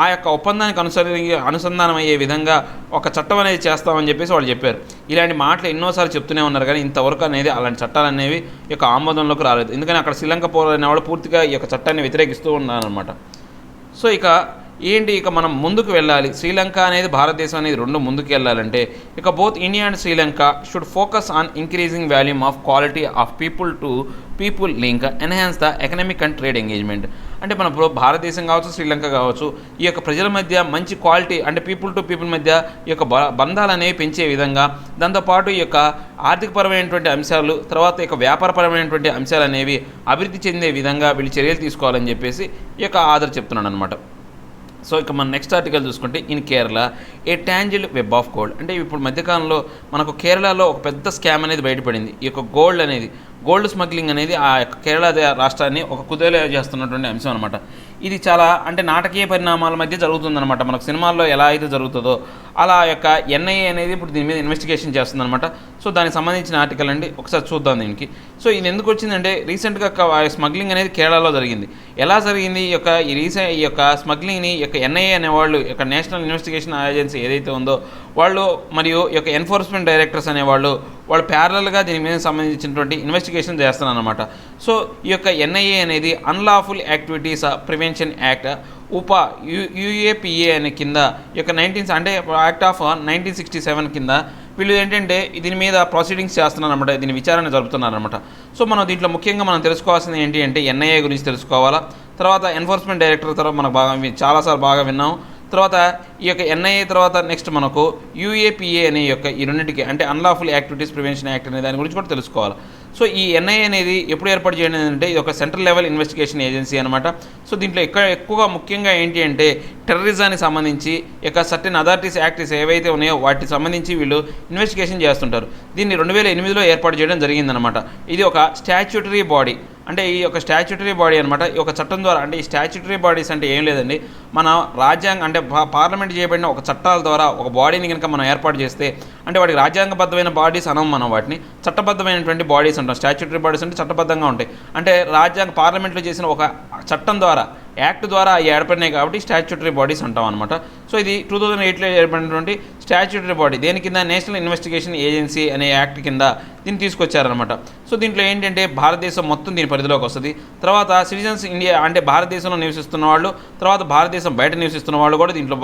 ఆ యొక్క ఒప్పందానికి అనుసంధానం అయ్యే విధంగా ఒక చట్టం అనేది చేస్తామని చెప్పేసి వాళ్ళు చెప్పారు. ఇలాంటి మాటలు ఎన్నోసార్లు చెప్తూనే ఉన్నారు, కానీ ఇంతవరకు అనేది అలాంటి చట్టాలు అనేవి ఈ యొక్క ఆమోదంలోకి రాలేదు. ఎందుకని అక్కడ శ్రీలంక పౌరులు అనేవాళ్ళు పూర్తిగా ఈ యొక్క చట్టాన్ని వ్యతిరేకిస్తూ ఉన్నారనమాట. సో ఇక మనం ముందుకు వెళ్ళాలి. శ్రీలంక అనేది భారతదేశం అనేది రెండు ముందుకు వెళ్ళాలంటే ఇక both India and Sri Lanka should focus on increasing volume of quality of people to people link enhance the economic and trade engagement. అంటే మన భారతదేశం కావచ్చు, శ్రీలంక కావచ్చు, ఈ యొక్క ప్రజల మధ్య మంచి క్వాలిటీ అంటే పీపుల్ టు పీపుల్ మధ్య ఈ యొక్క బంధాలు అనేవి పెంచే విధంగా, దాంతోపాటు ఈ యొక్క ఆర్థికపరమైనటువంటి అంశాలు, తర్వాత ఈ యొక్క వ్యాపారపరమైనటువంటి అంశాలు అనేవి అభివృద్ధి చెందే విధంగా వీళ్ళు చర్యలు తీసుకోవాలని చెప్పేసి ఈ యొక్క ఆర్డర్ చెప్తున్నాడు అనమాట. సో ఇక మన నెక్స్ట్ ఆర్టికల్ చూసుకుంటే in Kerala a tangled web of gold. అంటే ఇప్పుడు మధ్యకాలంలో మనకు కేరళలో ఒక పెద్ద స్కామ్ అనేది బయటపడింది. ఈ యొక్క గోల్డ్ స్మగ్లింగ్ అనేది ఆ యొక్క కేరళ రాష్ట్రాన్ని ఒక కుదేలు చేస్తున్నటువంటి అంశం అనమాట. ఇది చాలా అంటే నాటకీయ పరిణామాల మధ్య జరుగుతుందన్నమాట. మనకు సినిమాల్లో ఎలా అయితే జరుగుతుందో అలా యొక్క ఎన్ఐఏ అనేది ఇప్పుడు దీని మీద ఇన్వెస్టిగేషన్ చేస్తుందన్నమాట. సో దానికి సంబంధించిన ఆర్టికల్ అండి, ఒకసారి చూద్దాం దీనికి. సో ఇది ఎందుకు వచ్చిందంటే రీసెంట్గా స్మగ్లింగ్ అనేది కేరళలో జరిగింది. ఎలా జరిగింది ఈ యొక్క స్మగ్లింగ్ని ఈ యొక్క ఎన్ఐఏ అనేవాళ్ళు, ఈ యొక్క నేషనల్ ఇన్వెస్టిగేషన్ ఏజెన్సీ ఏదైతే ఉందో వాళ్ళు మరియు ఈ యొక్క ఎన్ఫోర్స్మెంట్ డైరెక్టర్స్ అనేవాళ్ళు ప్యారలల్గా దీని మీద సంబంధించినటువంటి ఇన్వెస్టిగేషన్ చేస్తున్నారు అనమాట. సో ఈ యొక్క ఎన్ఐఏ అనేది unlawful activities prevention act UAPA అనే కింద ఈ యొక్క యాక్ట్ ఆఫ్ 1967 కింద వీళ్ళు ఏంటంటే దీని మీద ప్రొసీడింగ్స్ చేస్తున్నారన్నమాట, దీని విచారణ జరుపుతున్నారన్నమాట. సో మనం దీంట్లో ముఖ్యంగా మనం తెలుసుకోవాల్సింది ఏంటి అంటే ఎన్ఐఏ గురించి తెలుసుకోవాలా, తర్వాత ఎన్ఫోర్స్మెంట్ డైరెక్టర్ తర్వాత మనకు చాలాసార్లు బాగా విన్నాం. తర్వాత ఈ యొక్క ఎన్ఐఏ తర్వాత నెక్స్ట్ మనకు యుఏపిఏ అనే యొక్క ఈ రెండింటికి అంటే అన్లాఫుల్ యాక్టివిటీస్ ప్రివెన్షన్ యాక్ట్ అనే దాని గురించి కూడా తెలుసుకోవాలి. సో ఈ ఎన్ఐఏ అనేది ఎప్పుడు ఏర్పాటు చేయడం అంటే ఇది ఒక సెంట్రల్ లెవెల్ ఇన్వెస్టిగేషన్ ఏజెన్సీ అనమాట. సో దీంట్లో ఎక్కువగా ముఖ్యంగా ఏంటి అంటే టెర్రరిజానికి సంబంధించి ఇక సర్టెన్ అథారిటీస్ యాక్ట్స్ ఏవైతే ఉన్నాయో వాటికి సంబంధించి వీళ్ళు ఇన్వెస్టిగేషన్ చేస్తుంటారు. దీన్ని 2008లో ఏర్పాటు చేయడం జరిగిందనమాట. ఇది ఒక స్టాచ్యూటరీ బాడీ, అంటే ఈ యొక్క స్టాచ్యూటరీ బాడీ అనమాట. ఈ యొక్క చట్టం ద్వారా అంటే ఈ స్టాచ్యూటరీ బాడీస్ అంటే ఏం లేదండి, మన రాజ్యాంగం అంటే పార్లమెంట్ చేయబడిన ఒక చట్టాల ద్వారా ఒక బాడీని కనుక మనం ఏర్పాటు చేస్తే అంటే వాటికి రాజ్యాంగబద్ధమైన బాడీస్ అనం మనం వాటిని చట్టబద్ధమైనటువంటి బాడీస్ అంటాం. స్టాచ్యూటరీ బాడీస్ అంటే చట్టబద్ధంగా ఉంటాయి, అంటే పార్లమెంట్లో చేసిన ఒక చట్టం ద్వారా యాక్ట్ ద్వారా ఏర్పడినాయి కాబట్టి స్టాచ్యూటరీ బాడీస్ అంటాం అనమాట. సో ఇది 2008లో ఏర్పడినటువంటి స్టాచ్యూటరీ బాడీ దేని కింద నేషనల్ ఇన్వెస్టిగేషన్ ఏజెన్సీ అనే యాక్ట్ కింద దీన్ని తీసుకొచ్చారనమాట. సో దీంట్లో ఏంటంటే భారతదేశం మొత్తం దీని పరిధిలోకి వస్తుంది. తర్వాత సిటిజన్స్ ఇండియా అంటే భారతదేశంలో నివసిస్తున్న వాళ్ళు, తర్వాత భారతదేశం బయట నివసిస్తున్న వాళ్ళు కూడా దీంట్లో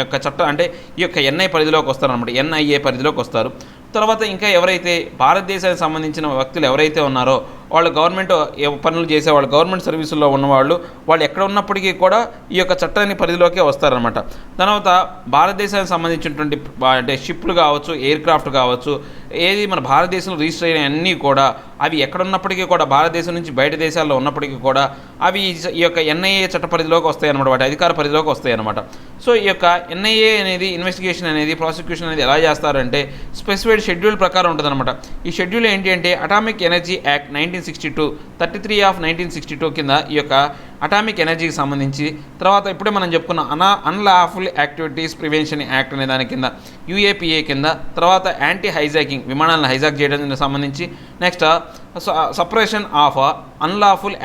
యొక్క చట్టం అంటే ఈ యొక్క ఎన్ఐ పరిధిలోకి వస్తారనమాట, ఎన్ఐఏ పరిధిలోకి వస్తారు. తర్వాత ఇంకా ఎవరైతే భారతదేశానికి సంబంధించిన వ్యక్తులు ఎవరైతే ఉన్నారో వాళ్ళు గవర్నమెంట్ పనులు చేసేవాళ్ళు, గవర్నమెంట్ సర్వీసుల్లో ఉన్నవాళ్ళు వాళ్ళు ఎక్కడ ఉన్నప్పటికీ కూడా ఈ యొక్క చట్టాన్ని పరిధిలోకే వస్తారనమాట. తర్వాత భారతదేశానికి సంబంధించినటువంటి అంటే షిప్లు కావచ్చు, ఎయిర్ క్రాఫ్ట్ కావచ్చు, ఏది మన భారతదేశంలో రిజిస్టర్ అయిన అన్నీ కూడా అవి ఎక్కడున్నప్పటికీ కూడా భారతదేశం నుంచి బయట దేశాల్లో ఉన్నప్పటికీ కూడా అవి ఈ యొక్క ఎన్ఐఏ చట్ట పరిధిలోకి వస్తాయి అన్నమాట, వాటి అధికార పరిధిలోకి వస్తాయి అన్నమాట. సో ఈ యొక్క ఎన్ఐఏ అనేది ఇన్వెస్టిగేషన్ అనేది ప్రాసిక్యూషన్ అనేది ఎలా చేస్తారంటే స్పెసిఫైడ్ షెడ్యూల్ ప్రకారం ఉంటుందన్నమాట. ఈ షెడ్యూల్ ఏంటి అంటే అటామిక్ ఎనర్జీ యాక్ట్ 1962 33 ఆఫ్ 1962 కింద ఈ యొక్క అటామిక్ ఎనర్జీకి సంబంధించి, తర్వాత ఇప్పుడే మనం చెప్పుకున్న అన్లాఫుల్ యాక్టివిటీస్ ప్రివెన్షన్ యాక్ట్ అనే దాని కింద యూఏపీఏ కింద, తర్వాత యాంటీ హైజాకింగ్ విమానాలను హైజాక్ చేయడానికి సంబంధించి, next separation of unlawful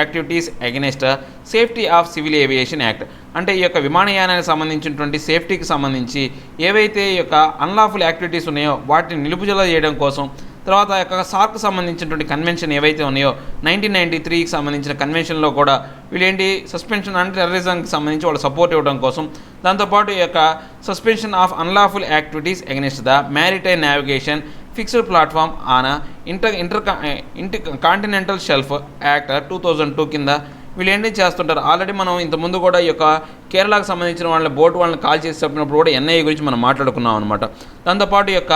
activities against safety of civil aviation act. అంటే ఈ యొక్క విమానయానానికి సంబంధించినటువంటి సేఫ్టీకి సంబంధించి ఏవైతే ఈ యొక్క అన్లాఫుల్ యాక్టివిటీస్ ఉన్నాయో వాటిని నిలుపుదల చేయడం కోసం, తర్వాత యొక్క సార్క్ సంబంధించినటువంటి కన్వెన్షన్ ఏవైతే ఉన్నాయో 1993కి సంబంధించిన కన్వెన్షన్లో కూడా వీళ్ళేంటి సస్పెన్షన్ అండ్ టెర్రరిజంకి సంబంధించి వాళ్ళు సపోర్ట్ ఇవ్వడం కోసం, దాంతోపాటు ఈ యొక్క suspension of unlawful activities against the maritime navigation fixed platform on inter continental shelf act 2002 కింద వీళ్ళు ఏంటి చేస్తుంటారు. ఆల్రెడీ మనం ఇంతకుముందు కూడా ఈ యొక్క కేరళకు సంబంధించిన వాళ్ళని కాల్ చేసి చెప్పినప్పుడు కూడా ఎన్ఐఏ గురించి మనం మాట్లాడుకున్నాం అనమాట. దాంతోపాటు ఈ యొక్క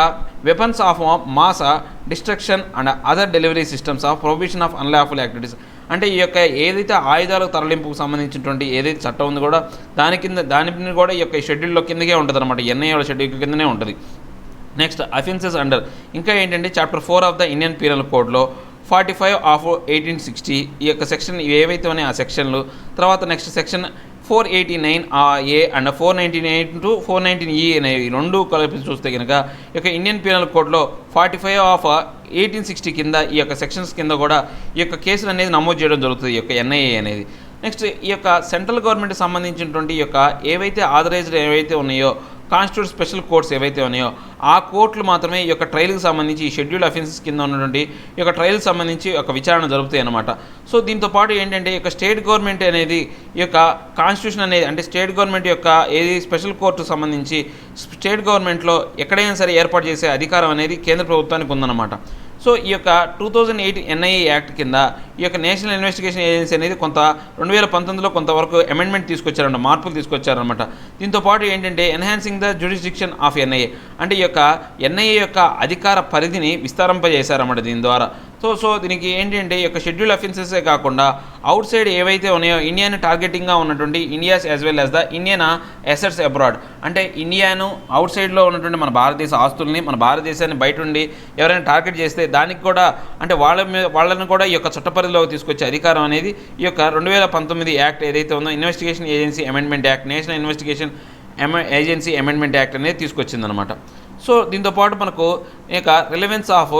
weapons of mass destruction and other delivery systems of prohibition of unlawful activities. అంటే ఈ యొక్క ఏదైతే ఆయుధాలకు తరలింపుకు సంబంధించినటువంటి ఏదైతే చట్టం ఉందో కూడా దాని కూడా ఈ యొక్క షెడ్యూల్లో కిందకే ఉంటుంది అనమాట, ఎన్ఐఏ షెడ్యూల్ కిందనే ఉంటుంది. నెక్స్ట్ అఫెన్సెస్ అండర్ ఇంకా ఏంటంటే chapter 4 of the Indian penal కోడ్లో 45 ఆఫ్ 1860 ఈ యొక్క సెక్షన్ ఏవైతే ఉన్నాయో ఆ సెక్షన్లు, తర్వాత next section 489 A and 499 to 419E అనేవి రెండు కలిపి చూస్తే కనుక ఈ యొక్క ఇండియన్ పీనల్ కోడ్లో 45 ఆఫ్ 1860 కింద ఈ యొక్క సెక్షన్స్ కింద కూడా ఈ యొక్క కేసులు అనేది నమోదు చేయడం జరుగుతుంది ఈ యొక్క ఎన్ఐఏ అనేది. నెక్స్ట్ ఈ యొక్క సెంట్రల్ గవర్నమెంట్కి సంబంధించినటువంటి ఈ యొక్క ఏవైతే ఆథరైజ్డ్ ఏవైతే ఉన్నాయో కాన్స్టిట్యూట్ స్పెషల్ కోర్ట్స్ ఏవైతే ఉన్నాయో ఆ కోర్టులు మాత్రమే ఈ యొక్క ట్రయల్కి సంబంధించి ఈ షెడ్యూల్ అఫెన్సెస్ కింద ఉన్నటువంటి ఈ యొక్క ట్రయల్కి సంబంధించి ఒక విచారణ జరుగుతాయి అన్నమాట. సో దీంతోపాటు ఏంటంటే ఈ యొక్క స్టేట్ గవర్నమెంట్ అనేది ఈ యొక్క కాన్స్టిట్యూషన్ అనేది అంటే స్టేట్ గవర్నమెంట్ యొక్క ఏది స్పెషల్ కోర్టుకు సంబంధించి స్టేట్ గవర్నమెంట్లో ఎక్కడైనా సరే ఏర్పాటు చేసే అధికారం అనేది కేంద్ర ప్రభుత్వానికి ఉందన్నమాట. సో ఈ యొక్క 2008 ఎన్ఐఏ యాక్ట్ కింద ఈ యొక్క నేషనల్ ఇన్వెస్టిగేషన్ ఏజెన్సీ అనేది 2019లో కొంతవరకు అమెండ్మెంట్ తీసుకొచ్చారన్నమాట, మార్పులు తీసుకొచ్చారనమాట. దీంతోపాటు ఏంటంటే ఎన్హాన్సింగ్ ద జ్యుడిస్డిక్షన్ ఆఫ్ ఎన్ఐఏ అంటే ఈ యొక్క ఎన్ఐఏ యొక్క అధికార పరిధిని విస్తరింపజేశారన్నమాట దీని ద్వారా. సో దీనికి ఏంటంటే ఈ యొక్క షెడ్యూల్ అఫెన్సెసే కాకుండా అవుట్ సైడ్ ఏవైతే ఉన్నాయో ఇండియాని టార్గెటింగ్గా ఉన్నటువంటి India's as well as the Indian assets abroad అంటే ఇండియాను అవుట్ సైడ్లో ఉన్నటువంటి మన భారతదేశ ఆస్తుల్ని మన భారతదేశాన్ని బయట ఉండి ఎవరైనా టార్గెట్ చేస్తే దానికి కూడా అంటే వాళ్ళని కూడా ఈ యొక్క చట్టపరిధిలోకి తీసుకొచ్చే అధికారం అనేది ఈ యొక్క 2019 యాక్ట్ ఏదైతే ఉందో investigation agency amendment act national investigation agency amendment act అనేది తీసుకొచ్చిందనమాట. సో దీంతోపాటు మనకు ఇక రిలవెన్స్ ఆఫ్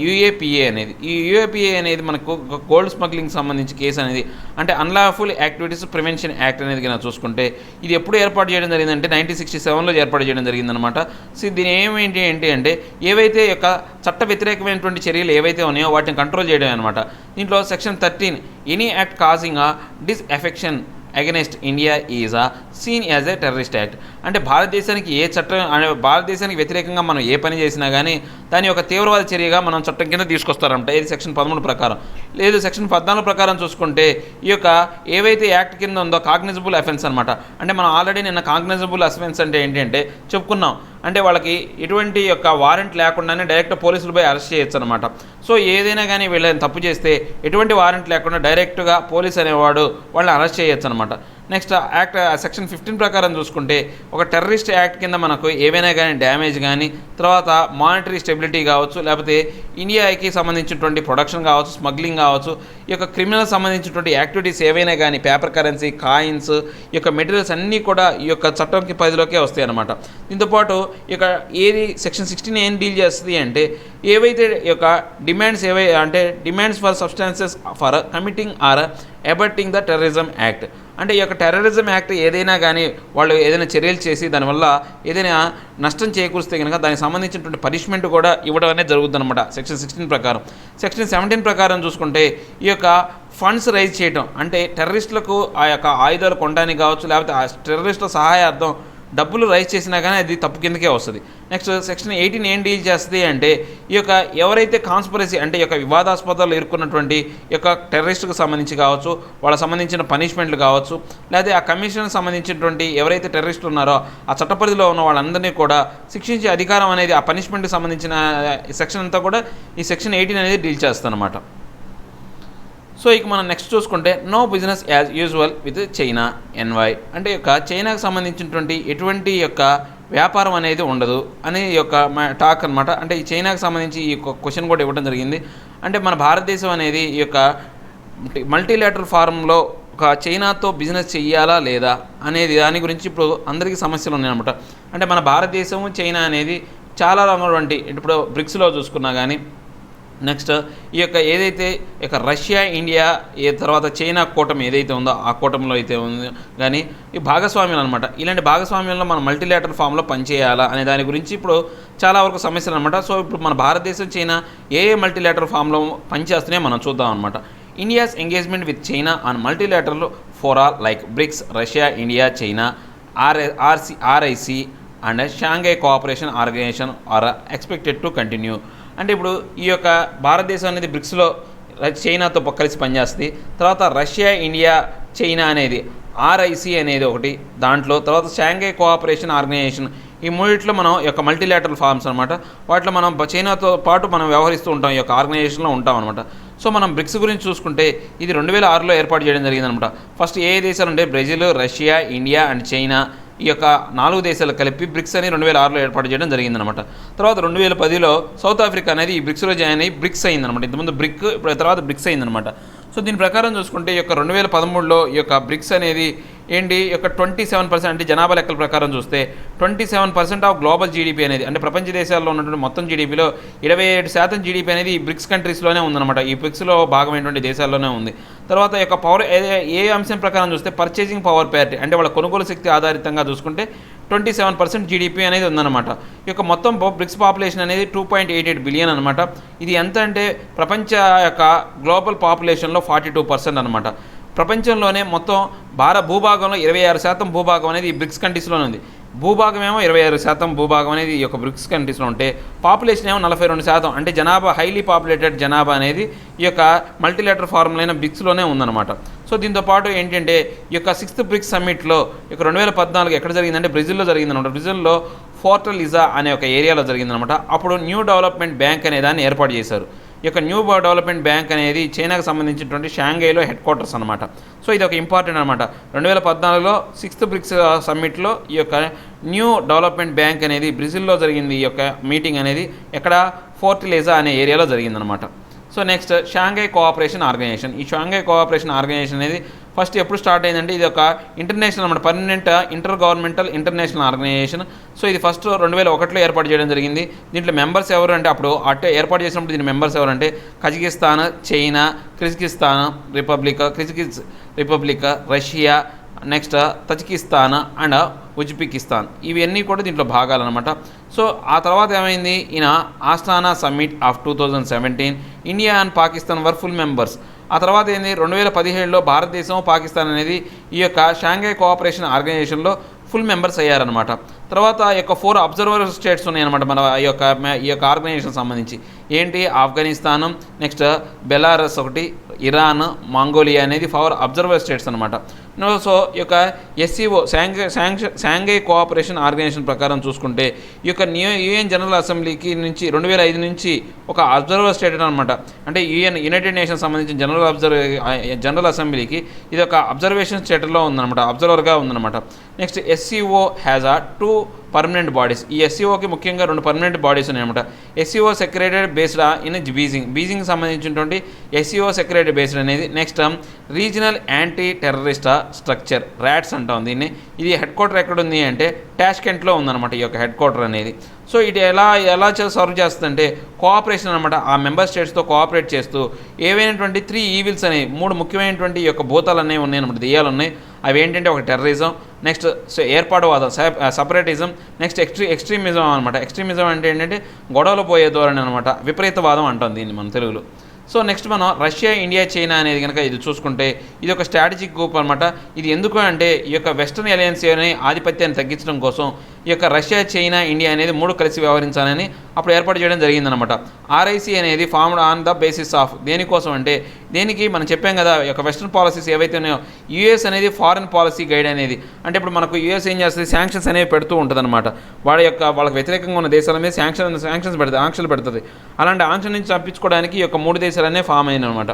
యూఏపీఏ అనేది ఈ యూఏపీఏ అనేది మనకు గోల్డ్ స్మగ్లింగ్ సంబంధించి కేసు అనేది అంటే అన్లాఫుల్ యాక్టివిటీస్ ప్రివెన్షన్ యాక్ట్ అనేది కనుక చూసుకుంటే ఇది ఎప్పుడు ఏర్పాటు చేయడం జరిగిందంటే 1967లో ఏర్పాటు చేయడం జరిగిందనమాట. సో దీని ఏంటి అంటే ఏవైతే యొక్క చట్ట వ్యతిరేకమైనటువంటి చర్యలు ఏవైతే ఉన్నాయో వాటిని కంట్రోల్ చేయడం అనమాట. దీంట్లో section 13 any act causing disaffection against India is seen as a terrorist act అంటే భారతదేశానికి ఏ చట్టం భారతదేశానికి వ్యతిరేకంగా మనం ఏ పని చేసినా కానీ దాని యొక్క తీవ్రవాద చర్యగా మనం చట్టం కింద తీసుకొస్తారంట. ఇది సెక్షన్ 13 ప్రకారం. లేదు సెక్షన్ 14 ప్రకారం చూసుకుంటే ఈ యొక్క ఏవైతే యాక్ట్ కింద ఉందో కాగ్నిజబుల్ అఫెన్స్ అనమాట. అంటే మనం ఆల్రెడీ నిన్న కాగ్నిజబుల్ అఫెన్స్ అంటే ఏంటంటే చెప్పుకున్నాం అంటే వాళ్ళకి ఎటువంటి యొక్క వారెంట్ లేకుండానే డైరెక్ట్ పోలీసులు పోయి అరెస్ట్ చేయొచ్చు అనమాట. సో ఏదైనా కానీ వీళ్ళని తప్పు చేస్తే ఎటువంటి వారెంట్ లేకుండా డైరెక్ట్గా పోలీస్ అనేవాడు వాళ్ళని అరెస్ట్ చేయొచ్చు అనమాట. నెక్స్ట్ యాక్ట్ సెక్షన్ 15 ప్రకారం చూసుకుంటే ఒక టెర్రరిస్ట్ యాక్ట్ కింద మనకు ఏవైనా కానీ డ్యామేజ్ కానీ తర్వాత మానిటరీ స్టెబిలిటీ కావచ్చు లేకపోతే ఇండియాకి సంబంధించినటువంటి ప్రొడక్షన్ కావచ్చు స్మగ్లింగ్ కావచ్చు ఈ యొక్క క్రిమినల్ సంబంధించినటువంటి యాక్టివిటీస్ ఏవైనా కానీ పేపర్ కరెన్సీ కాయిన్స్ ఈ యొక్క మెటీరియల్స్ అన్నీ కూడా ఈ యొక్క చట్టంకి పరిధిలోకే వస్తాయి అన్నమాట. దీంతోపాటు ఇక ఏది సెక్షన్ 16 ఏం డీల్ చేస్తుంది అంటే ఏవైతే ఈ యొక్క demands for substances for committing or abetting the terrorism act అంటే ఈ యొక్క టెర్రరిజం యాక్ట్ ఏదైనా కానీ వాళ్ళు ఏదైనా చర్యలు చేసి దానివల్ల ఏదైనా నష్టం చేకూరిస్తే కనుక దానికి సంబంధించినటువంటి పనిష్మెంట్ కూడా ఇవ్వడం అనేది జరుగుతుంది అనమాట సెక్షన్ 16 ప్రకారం. సెక్షన్ 17 ప్రకారం చూసుకుంటే ఈ యొక్క ఫండ్స్ రైజ్ చేయడం అంటే టెర్రరిస్టులకు ఆ యొక్క ఆయుధాలు కొనడానికి కావచ్చు లేకపోతే ఆ టెర్రరిస్టుల సహాయార్థం డబ్బులు రైజ్ చేసినా కానీ అది తప్పు కిందకే వస్తుంది. నెక్స్ట్ సెక్షన్ 18 ఏం డీల్ చేస్తుంది అంటే ఈ యొక్క ఎవరైతే కాన్స్పిరసీ అంటే ఈ యొక్క వివాదాస్పదాలు ఇరుక్కున్నటువంటి ఈ యొక్క టెర్రరిస్ట్కి సంబంధించి కావచ్చు, వాళ్ళకి సంబంధించిన పనిష్మెంట్లు కావచ్చు, లేదా ఆ కమిషన్కి సంబంధించినటువంటి ఎవరైతే టెర్రరిస్టులు ఉన్నారో ఆ చట్టపరిధిలో ఉన్న వాళ్ళందరినీ కూడా శిక్షించే అధికారం అనేది ఆ పనిష్మెంట్కి సంబంధించిన సెక్షన్ అంతా కూడా ఈ సెక్షన్ 18 అనేది డీల్ చేస్తుందన్నమాట. సో ఇక మనం నెక్స్ట్ చూసుకుంటే no business as usual with China envoy అంటే యొక్క చైనాకు సంబంధించినటువంటి ఎటువంటి యొక్క వ్యాపారం అనేది ఉండదు అనే యొక్క టాక్ అనమాట. అంటే ఈ చైనాకు సంబంధించి ఈ క్వశ్చన్ కూడా ఇవ్వడం జరిగింది. అంటే మన భారతదేశం అనేది ఈ యొక్క మల్టీలాటరల్ ఫారంలో ఒక చైనాతో బిజినెస్ చెయ్యాలా లేదా అనేది దాని గురించి ఇప్పుడు అందరికీ సమస్యలు ఉన్నాయన్నమాట. అంటే మన భారతదేశము చైనా అనేది చాలా రంగులు ఇప్పుడు బ్రిక్స్లో చూసుకున్నా కానీ, నెక్స్ట్ ఈ యొక్క ఏదైతే ఇక రష్యా ఇండియా తర్వాత చైనా కూటమి ఏదైతే ఉందో ఆ కూటమిలో అయితే ఉంది కానీ ఈ భాగస్వామ్యాలు అనమాట. ఇలాంటి భాగస్వామ్యంలో మనం మల్టీలాటరల్ ఫామ్లో పనిచేయాలా అనే దాని గురించి ఇప్పుడు చాలా వరకు సమస్యలు అనమాట. సో ఇప్పుడు మన భారతదేశం చైనా ఏ మల్టీలాటరల్ ఫామ్లో పనిచేస్తున్నాయో మనం చూద్దాం అనమాట. India's engagement with China on multilateral fora like BRICS, Russia, India, China, RIC and Shanghai cooperation Organisation are expected to continue. అంటే ఇప్పుడు ఈ యొక్క భారతదేశం అనేది బ్రిక్స్లో చైనాతో కలిసి పనిచేస్తుంది. తర్వాత రష్యా, ఇండియా, చైనా అనేది ఆర్ఐసి అనేది ఒకటి దాంట్లో, తర్వాత షాంఘై కోఆపరేషన్ ఆర్గనైజేషన్ ఈ మూడిట్లో మనం ఈ యొక్క మల్టీలాటరల్ ఫార్మ్స్ అనమాట. వాటిలో మనం చైనాతో పాటు మనం వ్యవహరిస్తూ ఉంటాం, ఈ యొక్క ఆర్గనైజేషన్లో ఉంటాం అనమాట. సో మనం బ్రిక్స్ గురించి చూసుకుంటే ఇది 2006లో ఏర్పాటు చేయడం జరిగిందనమాట. ఫస్ట్ ఏ దేశాలు ఉంటే Brazil, Russia, India and China ఈ యొక్క 4 దేశాలు కలిపి బ్రిక్స్ అని 2006లో ఏర్పాటు చేయడం జరిగిందనమాట. తర్వాత 2010లో సౌత్ ఆఫ్రికా అనేది ఈ బ్రిక్స్లో జాయిన్ అయ్యి బ్రిక్స్ అయిందనమాట. ఇంతకుముందు బ్రిక్, ఇప్పుడు తర్వాత బ్రిక్స్ అయిందనమాట. సో దీని ప్రకారం చూసుకుంటే ఈ యొక్క 2013లో ఈ యొక్క బ్రిక్స్ అనేది ఏంటి ఈ యొక్క 27% అంటే జనాభా లెక్కల ప్రకారం చూస్తే 27% ఆఫ్ గ్లోబల్ జీడిపి అనేది అంటే ప్రపంచ దేశాల్లో ఉన్నటువంటి మొత్తం జీడిపిలో 27% జీడిపి అనేది ఈ బ్రిక్స్ కంట్రీస్లోనే ఉందన్నమాట. ఈ బ్రిక్స్లో భాగమైనటువంటి దేశాల్లోనే ఉంది. తర్వాత ఈ యొక్క పవర్ ఏ అంశం ప్రకారం చూస్తే పర్చేసింగ్ పవర్ ప్యారిటీ అంటే వాళ్ళ కొనుగోలు శక్తి ఆధారితంగా చూసుకుంటే 27% జీడిపి అనేది ఉందన్నమాట. ఈ యొక్క మొత్తం బ్రిక్స్ పాపులేషన్ అనేది 2.88 బిలియన్ అనమాట. ఇది ఎంత అంటే ప్రపంచ యొక్క గ్లోబల్ పాపులేషన్లో 42% అనమాట. ప్రపంచంలోనే మొత్తం భూభాగంలో 26% భూభాగం అనేది ఈ బ్రిక్స్ కంట్రీస్లోనే ఉంది. భూభాగం ఏమో 26% భూభాగం అనేది ఈ యొక్క బ్రిక్స్ కంట్రీస్లో ఉంటే పాపులేషన్ ఏమో 42% అంటే జనాభా హైలీ పాపులేటెడ్ జనాభా అనేది ఈ యొక్క మల్టీలాటరల్ ఫారంలో అయిన బ్రిక్స్లోనే ఉందన్నమాట. సో దీంతో పాటు ఏంటంటే ఈ యొక్క 6th బ్రిక్స్ సమ్మిట్లో ఇక 2014 ఎక్కడ జరిగిందంటే బ్రెజిల్లో జరిగిందనమాట. బ్రెజిల్లో ఫోర్టలిజా అనే ఒక ఏరియాలో జరిగిందనమాట. అప్పుడు న్యూ డెవలప్మెంట్ బ్యాంక్ అనే దాన్ని ఏర్పాటు చేశారు. ఈ యొక్క న్యూ డెవలప్మెంట్ బ్యాంక్ అనేది చైనాకు సంబంధించినటువంటి షాంఘైలో హెడ్ క్వార్టర్స్ అనమాట. సో ఇది ఒక ఇంపార్టెంట్ అనమాట. 2014లో 6th బ్రిక్స్ సమ్మిట్లో ఈ యొక్క న్యూ డెవలప్మెంట్ బ్యాంక్ అనేది బ్రెజిల్లో జరిగింది. ఈ యొక్క మీటింగ్ అనేది ఎక్కడ ఫోర్టలిజా అనే ఏరియాలో జరిగిందనమాట. So next Shanghai cooperation organisation. ఈ షాంఘై కోఆపరేషన్ ఆర్గనైజేషన్ అనేది ఫస్ట్ ఎప్పుడు స్టార్ట్ అయిందంటే ఇది ఒక ఇంటర్నేషనల్ అన్నమాట, permanent intergovernmental international organisation. So ఇది ఫస్ట్ 2001లో ఏర్పాటు చేయడం జరిగింది. దీంట్లో మెంబర్స్ ఎవరు అంటే అప్పుడు ఏర్పాటు చేసినప్పుడు దీని మెంబర్స్ ఎవరంటే Kazakhstan, China, Kyrgyzstan Republic, Russia, next Tajikistan and Uzbekistan ఇవన్నీ కూడా దీంట్లో భాగాలన్నమాట. సో ఆ తర్వాత ఏమైంది, ఈయన Astana summit of 2017 India and Pakistan were full members. ఆ తర్వాత ఏంది 2017లో భారతదేశం, పాకిస్తాన్ అనేది ఈ యొక్క షాంఘై కోఆపరేషన్ ఆర్గనైజేషన్లో ఫుల్ మెంబర్స్ అయ్యారనమాట. తర్వాత ఈ యొక్క 4 అబ్జర్వర్ స్టేట్స్ ఉన్నాయన్నమాట మన ఈ యొక్క ఆర్గనైజేషన్ సంబంధించి. ఏంటి, ఆఫ్ఘనిస్తాన్, నెక్స్ట్ బెలారస్ ఒకటి, ఇరాన్, మంగోలియా అనేది 4 అబ్జర్వర్ స్టేట్స్ అనమాట. సో ఈ యొక్క ఎస్సీఓ షాంఘై కోఆపరేషన్ ఆర్గనైజేషన్ ప్రకారం చూసుకుంటే ఈ యొక్క యుఎన్ జనరల్ అసెంబ్లీకి నుంచి 2005 నుంచి ఒక అబ్జర్వర్ స్టేట్ అనమాట. అంటే యునైటెడ్ నేషన్స్ సంబంధించిన జనరల్ అసెంబ్లీకి ఇది ఒక అబ్జర్వేషన్ స్టేట్లో ఉందన్నమాట, అబ్జర్వర్గా ఉందన్నమాట. Next SCO has 2 permanent bodies. ఈ ఎస్సీఓకి ముఖ్యంగా 2 పర్మనెంట్ బాడీస్ ఉన్నాయన్నమాట. SCO secretary based in Beijing సంబంధించినటువంటి ఎస్సీఓ సెక్రటరీ బేస్డ్ అనేది. Next regional anti terrorist structure rats అంటాం దీన్ని. ఇది హెడ్ క్వార్టర్ ఎక్కడ ఉంది అంటే టాష్కెంట్లో ఉందన్నమాట ఈ యొక్క హెడ్ క్వార్టర్ అనేది. సో ఇది ఎలా సర్వ్ చేస్తుందంటే కోఆపరేషన్ అనమాట. ఆ మెంబర్ స్టేట్స్తో కోఆపరేట్ చేస్తూ ఏవైనటువంటి 3 ఈవిల్స్ అనేవి 3 ముఖ్యమైనటువంటి ఈ యొక్క భూతాలు అనేవి ఉన్నాయన్నమాట, దెయ్యాలు ఉన్నాయి. అవి ఏంటంటే ఒక terrorism, next ఏర్పాటువాదం separatism, next extremism అనమాట. ఎక్స్ట్రీమిజం అంటే ఏంటంటే గొడవలు పోయే ధోరణి అనమాట, విపరీతవాదం అంటాం దీన్ని మన తెలుగులో. సో నెక్స్ట్ మనం రష్యా, ఇండియా, చైనా అనేది కనుక ఇది చూసుకుంటే ఇది ఒక స్ట్రాటజిక్ గ్రూప్ అనమాట. ఇది ఎందుకు అంటే ఈ యొక్క వెస్టర్న్ అలయన్స్ అనే ఆధిపత్యాన్ని తగ్గించడం కోసం ఈ యొక్క రష్యా, చైనా, ఇండియా అనేది 3 కలిసి వ్యవహరించాలని అప్పుడు ఏర్పాటు చేయడం జరిగిందనమాట. ఆర్ఐసి అనేది formed on the basis of దేనికోసం అంటే దేనికి మనం చెప్పాం కదా, ఈ యొక్క వెస్టర్న్ పాలసీస్ ఏవైతే ఉన్నాయో యూఎస్ అనేది ఫారెన్ పాలసీ గైడ్ అనేది, అంటే ఇప్పుడు మనకు యూఎస్ ఏం చేస్తుంది, శాంక్షన్స్ అనేవి పెడుతూ ఉంటుంది అనమాట. వాళ్ళకి వ్యతిరేకంగా ఉన్న దేశాల మీద శాంక్షన్స్ పెడుతుంది, ఆంక్షలు పెడుతుంది. అలాంటి ఆంక్షల నుంచి తప్పించుకోవడానికి ఈ యొక్క 3 దేశాలనే ఫామ్ అయిన అనమాట.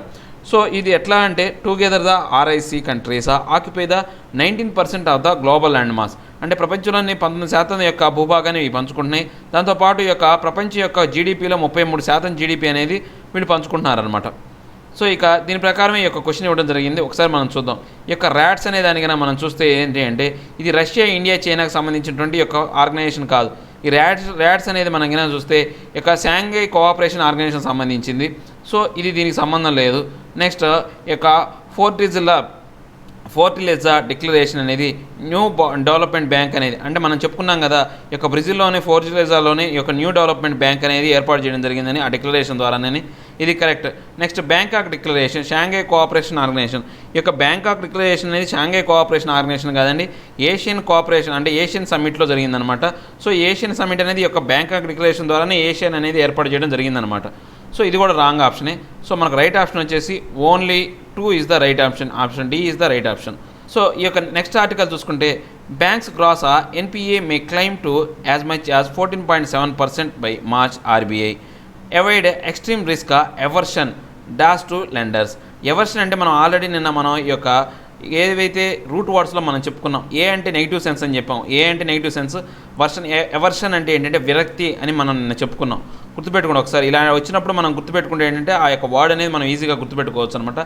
సో ఇది ఎట్లా అంటే together the ఆర్ఐసి countries occupy the 19% of the global land mass, అంటే ప్రపంచంలోని 19% యొక్క భూభాగాన్ని పంచుకుంటున్నాయి. దాంతోపాటు ఈ యొక్క ప్రపంచం యొక్క జీడిపిలో 33% జీడిపి అనేది వీళ్ళు పంచుకుంటున్నారనమాట. సో ఇక దీని ప్రకారం ఈ యొక్క క్వశ్చన్ ఇవ్వడం జరిగింది. ఒకసారి మనం చూద్దాం. ఈ యొక్క ర్యాట్స్ అనే దానికైనా మనం చూస్తే ఏంటి అంటే ఇది రష్యా, ఇండియా, చైనాకు సంబంధించినటువంటి యొక్క ఆర్గనైజేషన్ కాదు. ఈ ర్యాట్స్ అనేది మనం కింద చూస్తే ఈ యొక్క షాంఘై కోఆపరేషన్ ఆర్గనైజేషన్ సంబంధించింది. సో ఇది దీనికి సంబంధం లేదు. నెక్స్ట్ ఈ యొక్క ఫోర్టిలెజా డిక్లరేషన్ అనేది న్యూ డెవలప్మెంట్ బ్యాంక్ అనేది, అంటే మనం చెప్పుకున్నాం కదా ఈ యొక్క బ్రెజిల్లోని ఫోర్టిలెజాలోని ఈ యొక్క న్యూ డెవలప్మెంట్ బ్యాంక్ అనేది ఏర్పాటు చేయడం జరిగిందని ఆ డిక్లరేషన్ ద్వారానే ఇది correct. Next Bangkok declaration Shanghai cooperation organisation. ఈ యొక్క బ్యాంకాక్ డిక్లరేషన్ అనేది షాంఘై కోఆపరేషన్ ఆర్గనైజేషన్ కాదండి, ఏషియన్ కోఆపరేషన్ అంటే ఏషియన్ సమ్మిట్లో జరిగిందనమాట. సో ఏషియన్ సమ్మిట్ అనేది ఈ యొక్క బ్యాంకాక్ డిక్లరేషన్ ద్వారానే ఏషియన్ అనేది ఏర్పాటు చేయడం జరిగిందనమాట. సో ఇది కూడా రాంగ్ ఆప్షనే. సో మనకు రైట్ ఆప్షన్ వచ్చేసి only 2 is the right option. Option D is the right option. So ఈ యొక్క నెక్స్ట్ ఆర్టికల్ చూసుకుంటే banks gross NPA may climb to as much as 14.7% by March RBI avoid extreme risk aversion dash to lenders. Aversion అంటే మనం already మనం ఈ యొక్క ఏవైతే route వర్డ్స్లో మనం చెప్పుకున్నాం. ఏ అంటే నెగిటివ్ సెన్స్ అని చెప్పాం. ఏ అంటే నెగిటివ్ సెన్స్, ఎవర్షన్ అంటే ఏంటంటే విరక్తి అని మనం నిన్న చెప్పుకున్నాం. గుర్తుపెట్టుకోండి ఒకసారి. ఇలా వచ్చినప్పుడు మనం గుర్తుపెట్టుకుంటే ఏంటంటే ఆ యొక్క వర్డ్ అనేది మనం ఈజీగా గుర్తుపెట్టుకోవచ్చు అనమాట,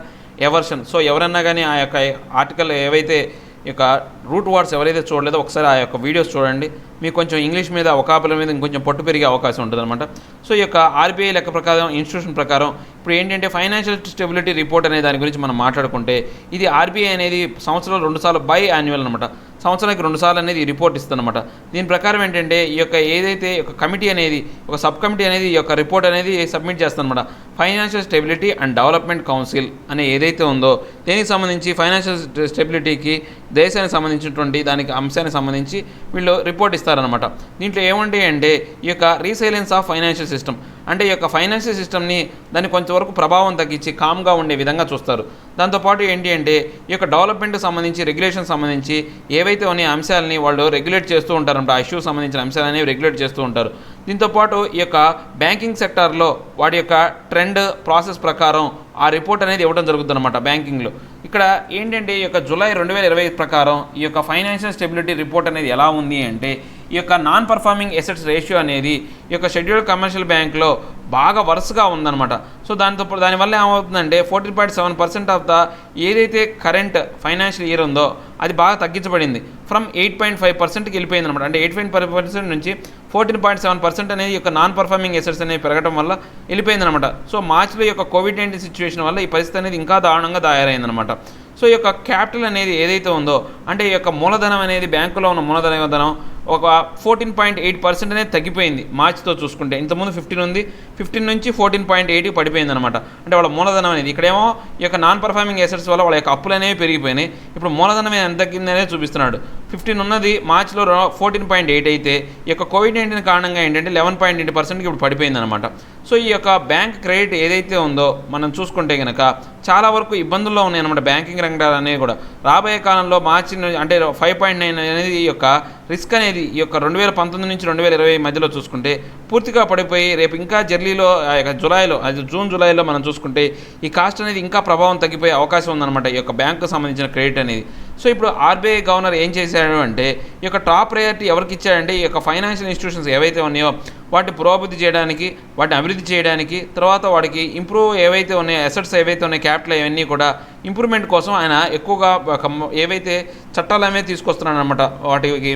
ఎవర్షన్. సో ఎవరన్నా కానీ ఆ యొక్క ఆర్టికల్ ఏవైతే ఈ యొక్క రూట్ వర్డ్స్ ఎవరైతే చూడలేదో ఒకసారి ఆ యొక్క వీడియోస్ చూడండి. మీకు కొంచెం ఇంగ్లీష్ మీద వొకాబులరీ మీద ఇంకొంచెం పట్టు పెరిగే అవకాశం ఉంటుంది అనమాట. సో ఈ యొక్క ఆర్బీఐ లెక్క ప్రకారం, ఇన్స్టిట్యూషన్ ప్రకారం ఇప్పుడు ఏంటంటే ఫైనాన్షియల్ స్టెబిలిటీ రిపోర్ట్ అనే దాని గురించి మనం మాట్లాడుకుంటే ఇది ఆర్బీఐ అనేది సంవత్సరంలో 2 సార్లు బై యాన్యువల్ అనమాట, సంవత్సరానికి 2 సార్లు అనేది ఈ రిపోర్ట్ ఇస్తుందన్నమాట. దీని ప్రకారం ఏంటంటే ఈ యొక్క ఏదైతే ఒక కమిటీ అనేది ఒక సబ్ కమిటీ అనేది ఈ యొక్క రిపోర్ట్ అనేది సబ్మిట్ చేస్తుందన్నమాట. Financial Stability and Development Council అనే ఏదైతే ఉందో దీనికి సంబంధించి ఫైనాన్షియల్ స్టెబిలిటీకి దేశానికి సంబంధించినటువంటి దానికి అంశానికి సంబంధించి వీళ్ళు రిపోర్ట్ ఇస్తారనమాట. దీంట్లో ఏమంటే అంటే ఈ యొక్క రీసైలెన్స్ ఆఫ్ ఫైనాన్షియల్ సిస్టమ్, అంటే ఈ యొక్క ఫైనాన్షియల్ సిస్టమ్ని దాన్ని కొంతవరకు ప్రభావం తగ్గించి కామ్గా ఉండే విధంగా చూస్తారు. దాంతోపాటు ఏంటి అంటే ఈ యొక్క డెవలప్మెంట్కి సంబంధించి, రెగ్యులేషన్ సంబంధించి ఏవైతే ఉన్న అంశాలని వాళ్ళు రెగ్యులేట్ చేస్తూ ఉంటారంట, ఆ ఇష్యూకి సంబంధించిన అంశాలు అనేవి రెగ్యులేట్ చేస్తూ ఉంటారు. దీంతోపాటు ఈ యొక్క బ్యాంకింగ్ సెక్టార్లో వాటి యొక్క ట్రెండ్ ప్రాసెస్ ప్రకారం ఆ రిపోర్ట్ అనేది ఇవ్వడం జరుగుతుంది అనమాట బ్యాంకింగ్లో. ఇక్కడ ఏంటంటే ఈ యొక్క జూలై 2020 ప్రకారం ఈ యొక్క ఫైనాన్షియల్ స్టెబిలిటీ రిపోర్ట్ అనేది ఎలా ఉంది అంటే ఈ యొక్క నాన్ పర్ఫార్మింగ్ అసెట్స్ రేషియో అనేది ఈ యొక్క షెడ్యూల్డ్ కమర్షియల్ బ్యాంక్లో బాగా వరుసగా ఉందన్నమాట. సో దానివల్ల ఏమవుతుందంటే 14.7% ఆఫ్ ద ఏదైతే కరెంట్ ఫైనాన్షియల్ ఇయర్ ఉందో అది బాగా తగ్గించబడింది. ఫ్రమ్ 8.5%కి వెళ్ళిపోయింది అనమాట. అంటే 8.5% నుంచి 14.7% అనేది ఈ యొక్క నాన్ పర్ఫార్మింగ్ అసెట్స్ అనేవి పెరగడం వల్ల వెళ్ళిపోయిందనమాట. సో మార్చిలో ఈ యొక్క కోవిడ్-19 సిచ్యువేషన్ వల్ల ఈ పరిస్థితి అనేది ఇంకా దారుణంగా తయారైందనమాట. సో ఈ యొక్క క్యాపిటల్ అనేది ఏదైతే ఉందో అంటే ఈ యొక్క మూలధనం అనేది బ్యాంకులో ఉన్న మూలధనం ఒక 14.8% అనేది తగ్గిపోయింది మార్చితో చూసుకుంటే. ఇంతకుముందు 15 ఉంది, 15 నుంచి 14.8కి పడిపోయింది అనమాట. అంటే వాళ్ళ మూలధనం అనేది ఇక్కడేమో ఈ యొక్క నాన్ పర్ఫార్మింగ్ అసెట్స్ వల్ల వాళ్ళ యొక్క అప్పులు అనేవి పెరిగిపోయినాయి. ఇప్పుడు మూలధనం ఎంత తగ్గిందనే చూపిస్తున్నాడు. 15 ఉన్నది మార్చిలో 14.8 అయితే ఈ యొక్క కోవిడ్-19 కారణంగా ఏంటంటే 11.8%కి ఇప్పుడు పడిపోయింది అనమాట. సో ఈ యొక్క బ్యాంక్ క్రెడిట్ ఏదైతే ఉందో మనం చూసుకుంటే కనుక చాలా వరకు ఇబ్బందుల్లో ఉన్నాయన్నమాట బ్యాంకింగ్ రంగాలు అనేవి కూడా. రాబోయే కాలంలో మార్చి అంటే 5.9 అనేది ఈ యొక్క రిస్క్ అనేది ఈ యొక్క 2019 నుంచి 2020 మధ్యలో చూసుకుంటే పూర్తిగా పడిపోయి రేపు ఇంకా జర్లీలో జూన్ జూలైలో మనం చూసుకుంటే ఈ కాస్ట్ అనేది ఇంకా ప్రభావం తగ్గిపోయే అవకాశం ఉందన్నమాట ఈ యొక్క బ్యాంకుకు సంబంధించిన క్రెడిట్ అనేది. సో ఇప్పుడు ఆర్బీఐ గవర్నర్ ఏం చేశాడు అంటే ఈ యొక్క టాప్ ప్రయారిటీ ఎవరికి ఇచ్చాడంటే ఈ యొక్క ఫైనాన్షియల్ ఇన్స్టిట్యూషన్స్ ఏవైతే ఉన్నాయో వాటిని పురోభివృద్ధి చేయడానికి, వాటిని అభివృద్ధి చేయడానికి, తర్వాత వాటికి ఇంప్రూవ్ ఏవైతే ఉన్నాయో అసెట్స్ ఏవైతే ఉన్నాయో క్యాపిటల్ ఇవన్నీ కూడా ఇంప్రూవ్మెంట్ కోసం ఆయన ఎక్కువగా ఏవైతే చట్టాలు అనేవి తీసుకొస్తున్నాడు అనమాట, వాటికి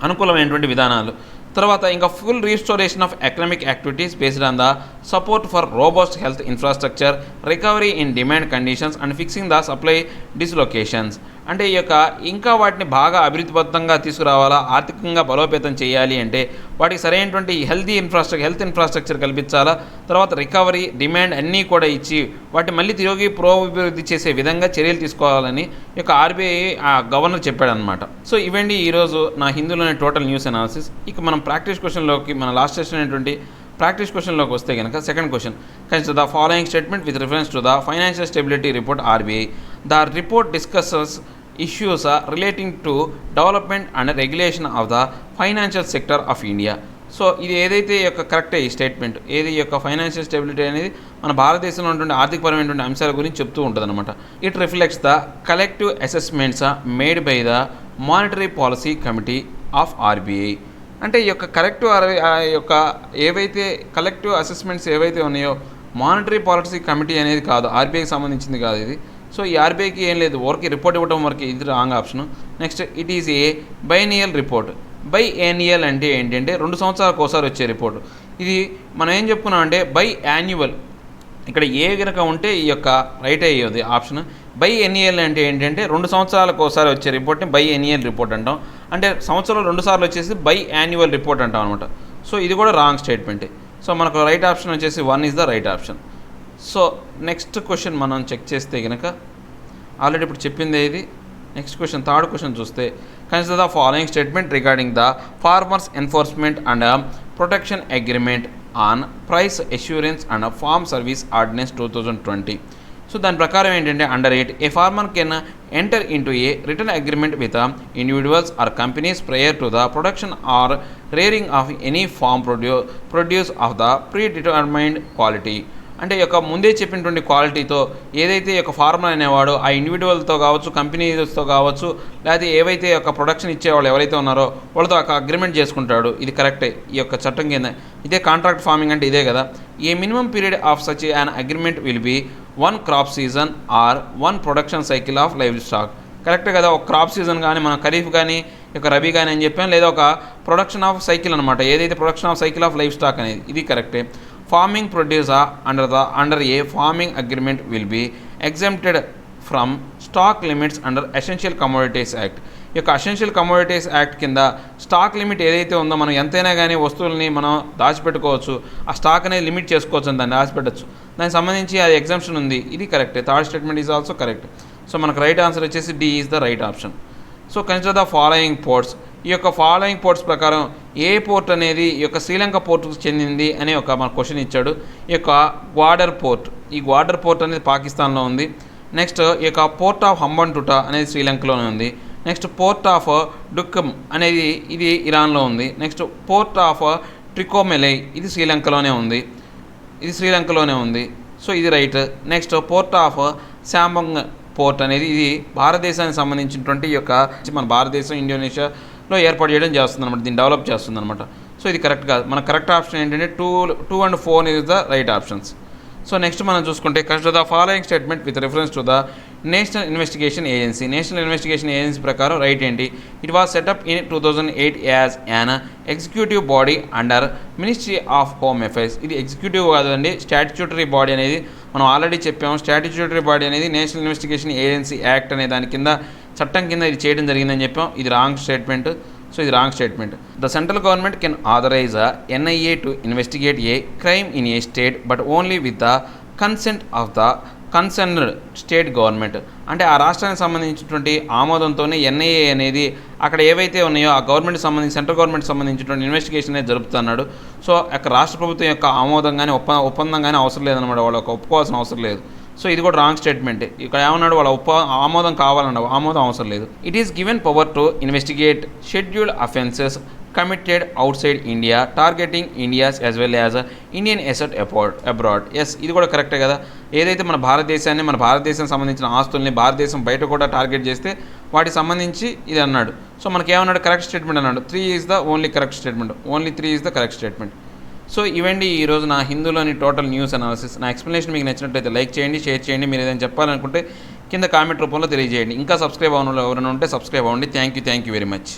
అనుకూలమైనటువంటి విధానాలు. తర్వాత ఇంకా full restoration of economic activities based on the support for robust health infrastructure, recovery in demand conditions and fixing the supply dislocations. అంటే ఈ యొక్క ఇంకా వాటిని బాగా అభివృద్ధిబద్ధంగా తీసుకురావాలా, ఆర్థికంగా బలోపేతం చేయాలి అంటే వాటికి సరైనటువంటి హెల్త్ ఇన్ఫ్రాస్ట్రక్చర్ కల్పించాలా, తర్వాత రికవరీ, డిమాండ్ అన్నీ కూడా ఇచ్చి వాటిని మళ్ళీ తిరిగి పురోభివృద్ధి చేసే విధంగా చర్యలు తీసుకోవాలని ఈ యొక్క ఆర్బీఐ గవర్నర్ చెప్పాడనమాట. సో ఇవండి ఈరోజు నా హిందూలోని టోటల్ న్యూస్ అనాలిసిస్. ఇక మనం ప్రాక్టీస్ క్వశ్చన్లోకి, మన లాస్ట్ సెషన్ అయినటువంటి ప్రాక్టీస్ క్వశ్చన్లోకి వస్తే కనుక second question, consider the following statement with reference to the financial stability report RBI. The report discusses issues relating to development and regulation of the financial sector of India. So ఇది ఏదైతే యొక్క కరెక్టే ఈ statement, ఏది యొక్క financial stability అనేది మన భారతదేశంలో ఉన్నటువంటి ఆర్థికపరమైనటువంటి అంశాల గురించి చెప్తూ ఉంటుంది అనమాట. It reflects the collective assessments made by the monetary policy committee of RBI. అంటే ఈ యొక్క ఏవైతే కలెక్టివ్ అసెస్మెంట్స్ ఏవైతే ఉన్నాయో మానిటరీ పాలసీ కమిటీ అనేది కాదు, ఆర్బీఐకి సంబంధించింది కాదు ఇది. సో ఈ ఆర్బీఐకి ఏం లేదు, ఊరికి రిపోర్ట్ ఇవ్వడం వరకు, ఇది wrong option. Next, it is a biennial report. Biannual అంటే ఏంటంటే 2 సంవత్సరాలకు ఒకసారి వచ్చే రిపోర్టు. ఇది మనం ఏం చెప్పుకున్నామంటే బై యాన్యువల్, ఇక్కడ ఏ కనుక ఉంటే ఈ యొక్క రైట్ అయ్యేది ఆప్షన్. బైయాన్యువల్ అంటే ఏంటంటే 2 సంవత్సరాలకు ఒకసారి వచ్చే రిపోర్ట్ని బైయాన్యువల్ రిపోర్ట్ అంటాం. అంటే సంవత్సరంలో 2 సార్లు వచ్చేసి బైయాన్యువల్ రిపోర్ట్ అంటాం అనమాట. సో ఇది కూడా రాంగ్ స్టేట్మెంటే. సో మనకు రైట్ ఆప్షన్ వచ్చేసి 1 is the right option. So next question మనం చెక్ చేస్తే కనుక ఆల్రెడీ ఇప్పుడు చెప్పింది ఇది. నెక్స్ట్ క్వశ్చన్, థర్డ్ క్వశ్చన్ చూస్తే, consider the following statement regarding the farmers enforcement and protection agreement on price assurance and farm service ordinance 2020. So దాని ప్రకారం ఏంటంటే, under it a farmer can enter into a return agreement with individuals or companies prior to the production or rearing of any farm produce of the predetermined quality. అంటే యొక్క ముందే చెప్పినటువంటి క్వాలిటీతో ఏదైతే యొక్క ఫార్మర్ అనేవాడు ఆ ఇండివిజువల్తో కావచ్చు, కంపెనీస్తో కావచ్చు, లేకపోతే ఏవైతే యొక్క ప్రొడక్షన్ ఇచ్చేవాళ్ళు ఎవరైతే ఉన్నారో వాళ్ళతో ఒక అగ్రిమెంట్ చేసుకుంటాడు. ఇది కరెక్టే ఈ యొక్క చట్టం కింద. ఇదే కాంట్రాక్ట్ ఫార్మింగ్ అంటే ఇదే కదా. A minimum period of such an agreement will be 1 crop season or 1 production cycle of livestock. కరెక్టే కదా. ఒక క్రాప్ సీజన్ కానీ, మన ఖరీఫ్ కానీ, ఒక రబీ కానీ అని చెప్పాను, లేదా ఒక ప్రొడక్షన్ ఆఫ్ సైకిల్ అనమాట, ఏదైతే production of cycle of livestock అనేది, ఇది కరెక్టే. Farming producer under a farming agreement will be exempted from stock limits under essential commodities act. ఈ యొక్క ఎసెన్షియల్ కమోడిటీస్ యాక్ట్ కింద స్టాక్ లిమిట్ ఏదైతే ఉందో, మనం ఎంతైనా కానీ వస్తువుల్ని మనం దాచిపెట్టుకోవచ్చు, ఆ స్టాక్ అనేది లిమిట్ చేసుకోవచ్చు అని దాన్ని దాచిపెట్టచ్చు. దానికి సంబంధించి అది ఎగ్జామ్షన్ ఉంది, ఇది కరెక్టే. Third statement is also correct. So మనకు రైట్ ఆన్సర్ వచ్చేసి D is the right option. So consider the following ports. ఈ యొక్క ఫాలోయింగ్ పోర్ట్స్ ప్రకారం ఏ పోర్ట్ అనేది ఈ యొక్క శ్రీలంక పోర్టుకు చెందింది అనే ఒక మన క్వశ్చన్ ఇచ్చాడు. ఈ యొక్క గ్వాడర్ పోర్ట్, ఈ గ్వాడర్ పోర్ట్ అనేది పాకిస్తాన్లో ఉంది. నెక్స్ట్, ఈ యొక్క పోర్ట్ ఆఫ్ హంబన్టుటా అనేది శ్రీలంకలోనే ఉంది. నెక్స్ట్, పోర్ట్ ఆఫ్ డుక్కమ్ అనేది ఇది ఇరాన్లో ఉంది. నెక్స్ట్, పోర్ట్ ఆఫ్ ట్రికోమెలై ఇది శ్రీలంకలోనే ఉంది. సో ఇది రైట్. నెక్స్ట్, పోర్ట్ ఆఫ్ శాంబంగ్ పోర్ట్ అనేది ఇది భారతదేశానికి సంబంధించినటువంటి ఈ యొక్క మన భారతదేశం ఇండోనేషియాలో ఏర్పాటు చేయడం చేస్తుంది అనమాట, దీన్ని డెవలప్ చేస్తుంది అనమాట. సో ఇది కరెక్ట్ కాదు. మన కరెక్ట్ ఆప్షన్ ఏంటంటే 2 and 4 is the right options. So next మనం చూసుకుంటే, consider the following statement with reference to the national investigation agency. National investigation agency ప్రకారం రైట్ ఏంటి? It was setup in 2008 as an executive body under ministry of home affairs. ఇది executive కాదండి, statutory body అనేది మనం already చెప్పాము. Statutory body అనేది national investigation agency act అనే దాని కింద, చట్టం కింద ఇది చేయడం జరిగిందని చెప్పాం. ఇది రాంగ్ స్టేట్మెంట్. సో ఇది wrong statement. The central government can authorise NIA to investigate a crime in a state but only with the consent of the concerned state government. అంటే ఆ రాష్ట్రానికి సంబంధించినటువంటి ఆమోదంతోనే NIA అనేది అక్కడ ఏవైతే ఉన్నాయో ఆ గవర్నమెంట్ సంబంధించి, సెంట్రల్ గవర్నమెంట్ సంబంధించినటువంటి ఇన్వెస్టిగేషన్ అనేది జరుపుతున్నాడు. సో అక్కడ రాష్ట్ర ప్రభుత్వం యొక్క ఆమోదం కానీ ఒప్పందం కానీ అవసరం లేదన్నమాట, వాళ్ళకి ఒప్పుకోవాల్సిన అవసరం లేదు. సో ఇది కూడా రాంగ్ స్టేట్మెంట్. ఇక్కడ ఏమన్నాడు, వాళ్ళ ఆమోదం కావాలన్నాడు, ఆమోదం అవసరం లేదు. It is given power to investigate scheduled offences committed outside India targeting India's as well as Indian asset abroad. Yes, ఇది కూడా కరెక్టే కదా. ఏదైతే మన భారతదేశానికి సంబంధించిన ఆస్తుల్ని భారతదేశం బయట కూడా టార్గెట్ చేస్తే వాటికి సంబంధించి ఇది అన్నాడు. సో మనకేమన్నాడు, కరెక్ట్ స్టేట్మెంట్ అన్నాడు. 3 is the only correct statement. Only 3 is the correct statement. So ఇవండి ఈరోజు నా హిందూలోని టోటల్ న్యూస్ అనాలిసిస్. నా ఎక్స్ప్లెనేషన్ మీకు నచ్చినట్లయితే లైక్ చేయండి, షేర్ చేయండి. మీరు ఏదైనా చెప్పాలనుకుంటే కింద కామెంట్ రూపంలో తెలియజేయండి. ఇంకా సబ్స్క్రైబ్ అవ్వడం ఎవరైనా ఉంటే సబ్స్క్రైబ్ అవ్వండి. Thank you very much.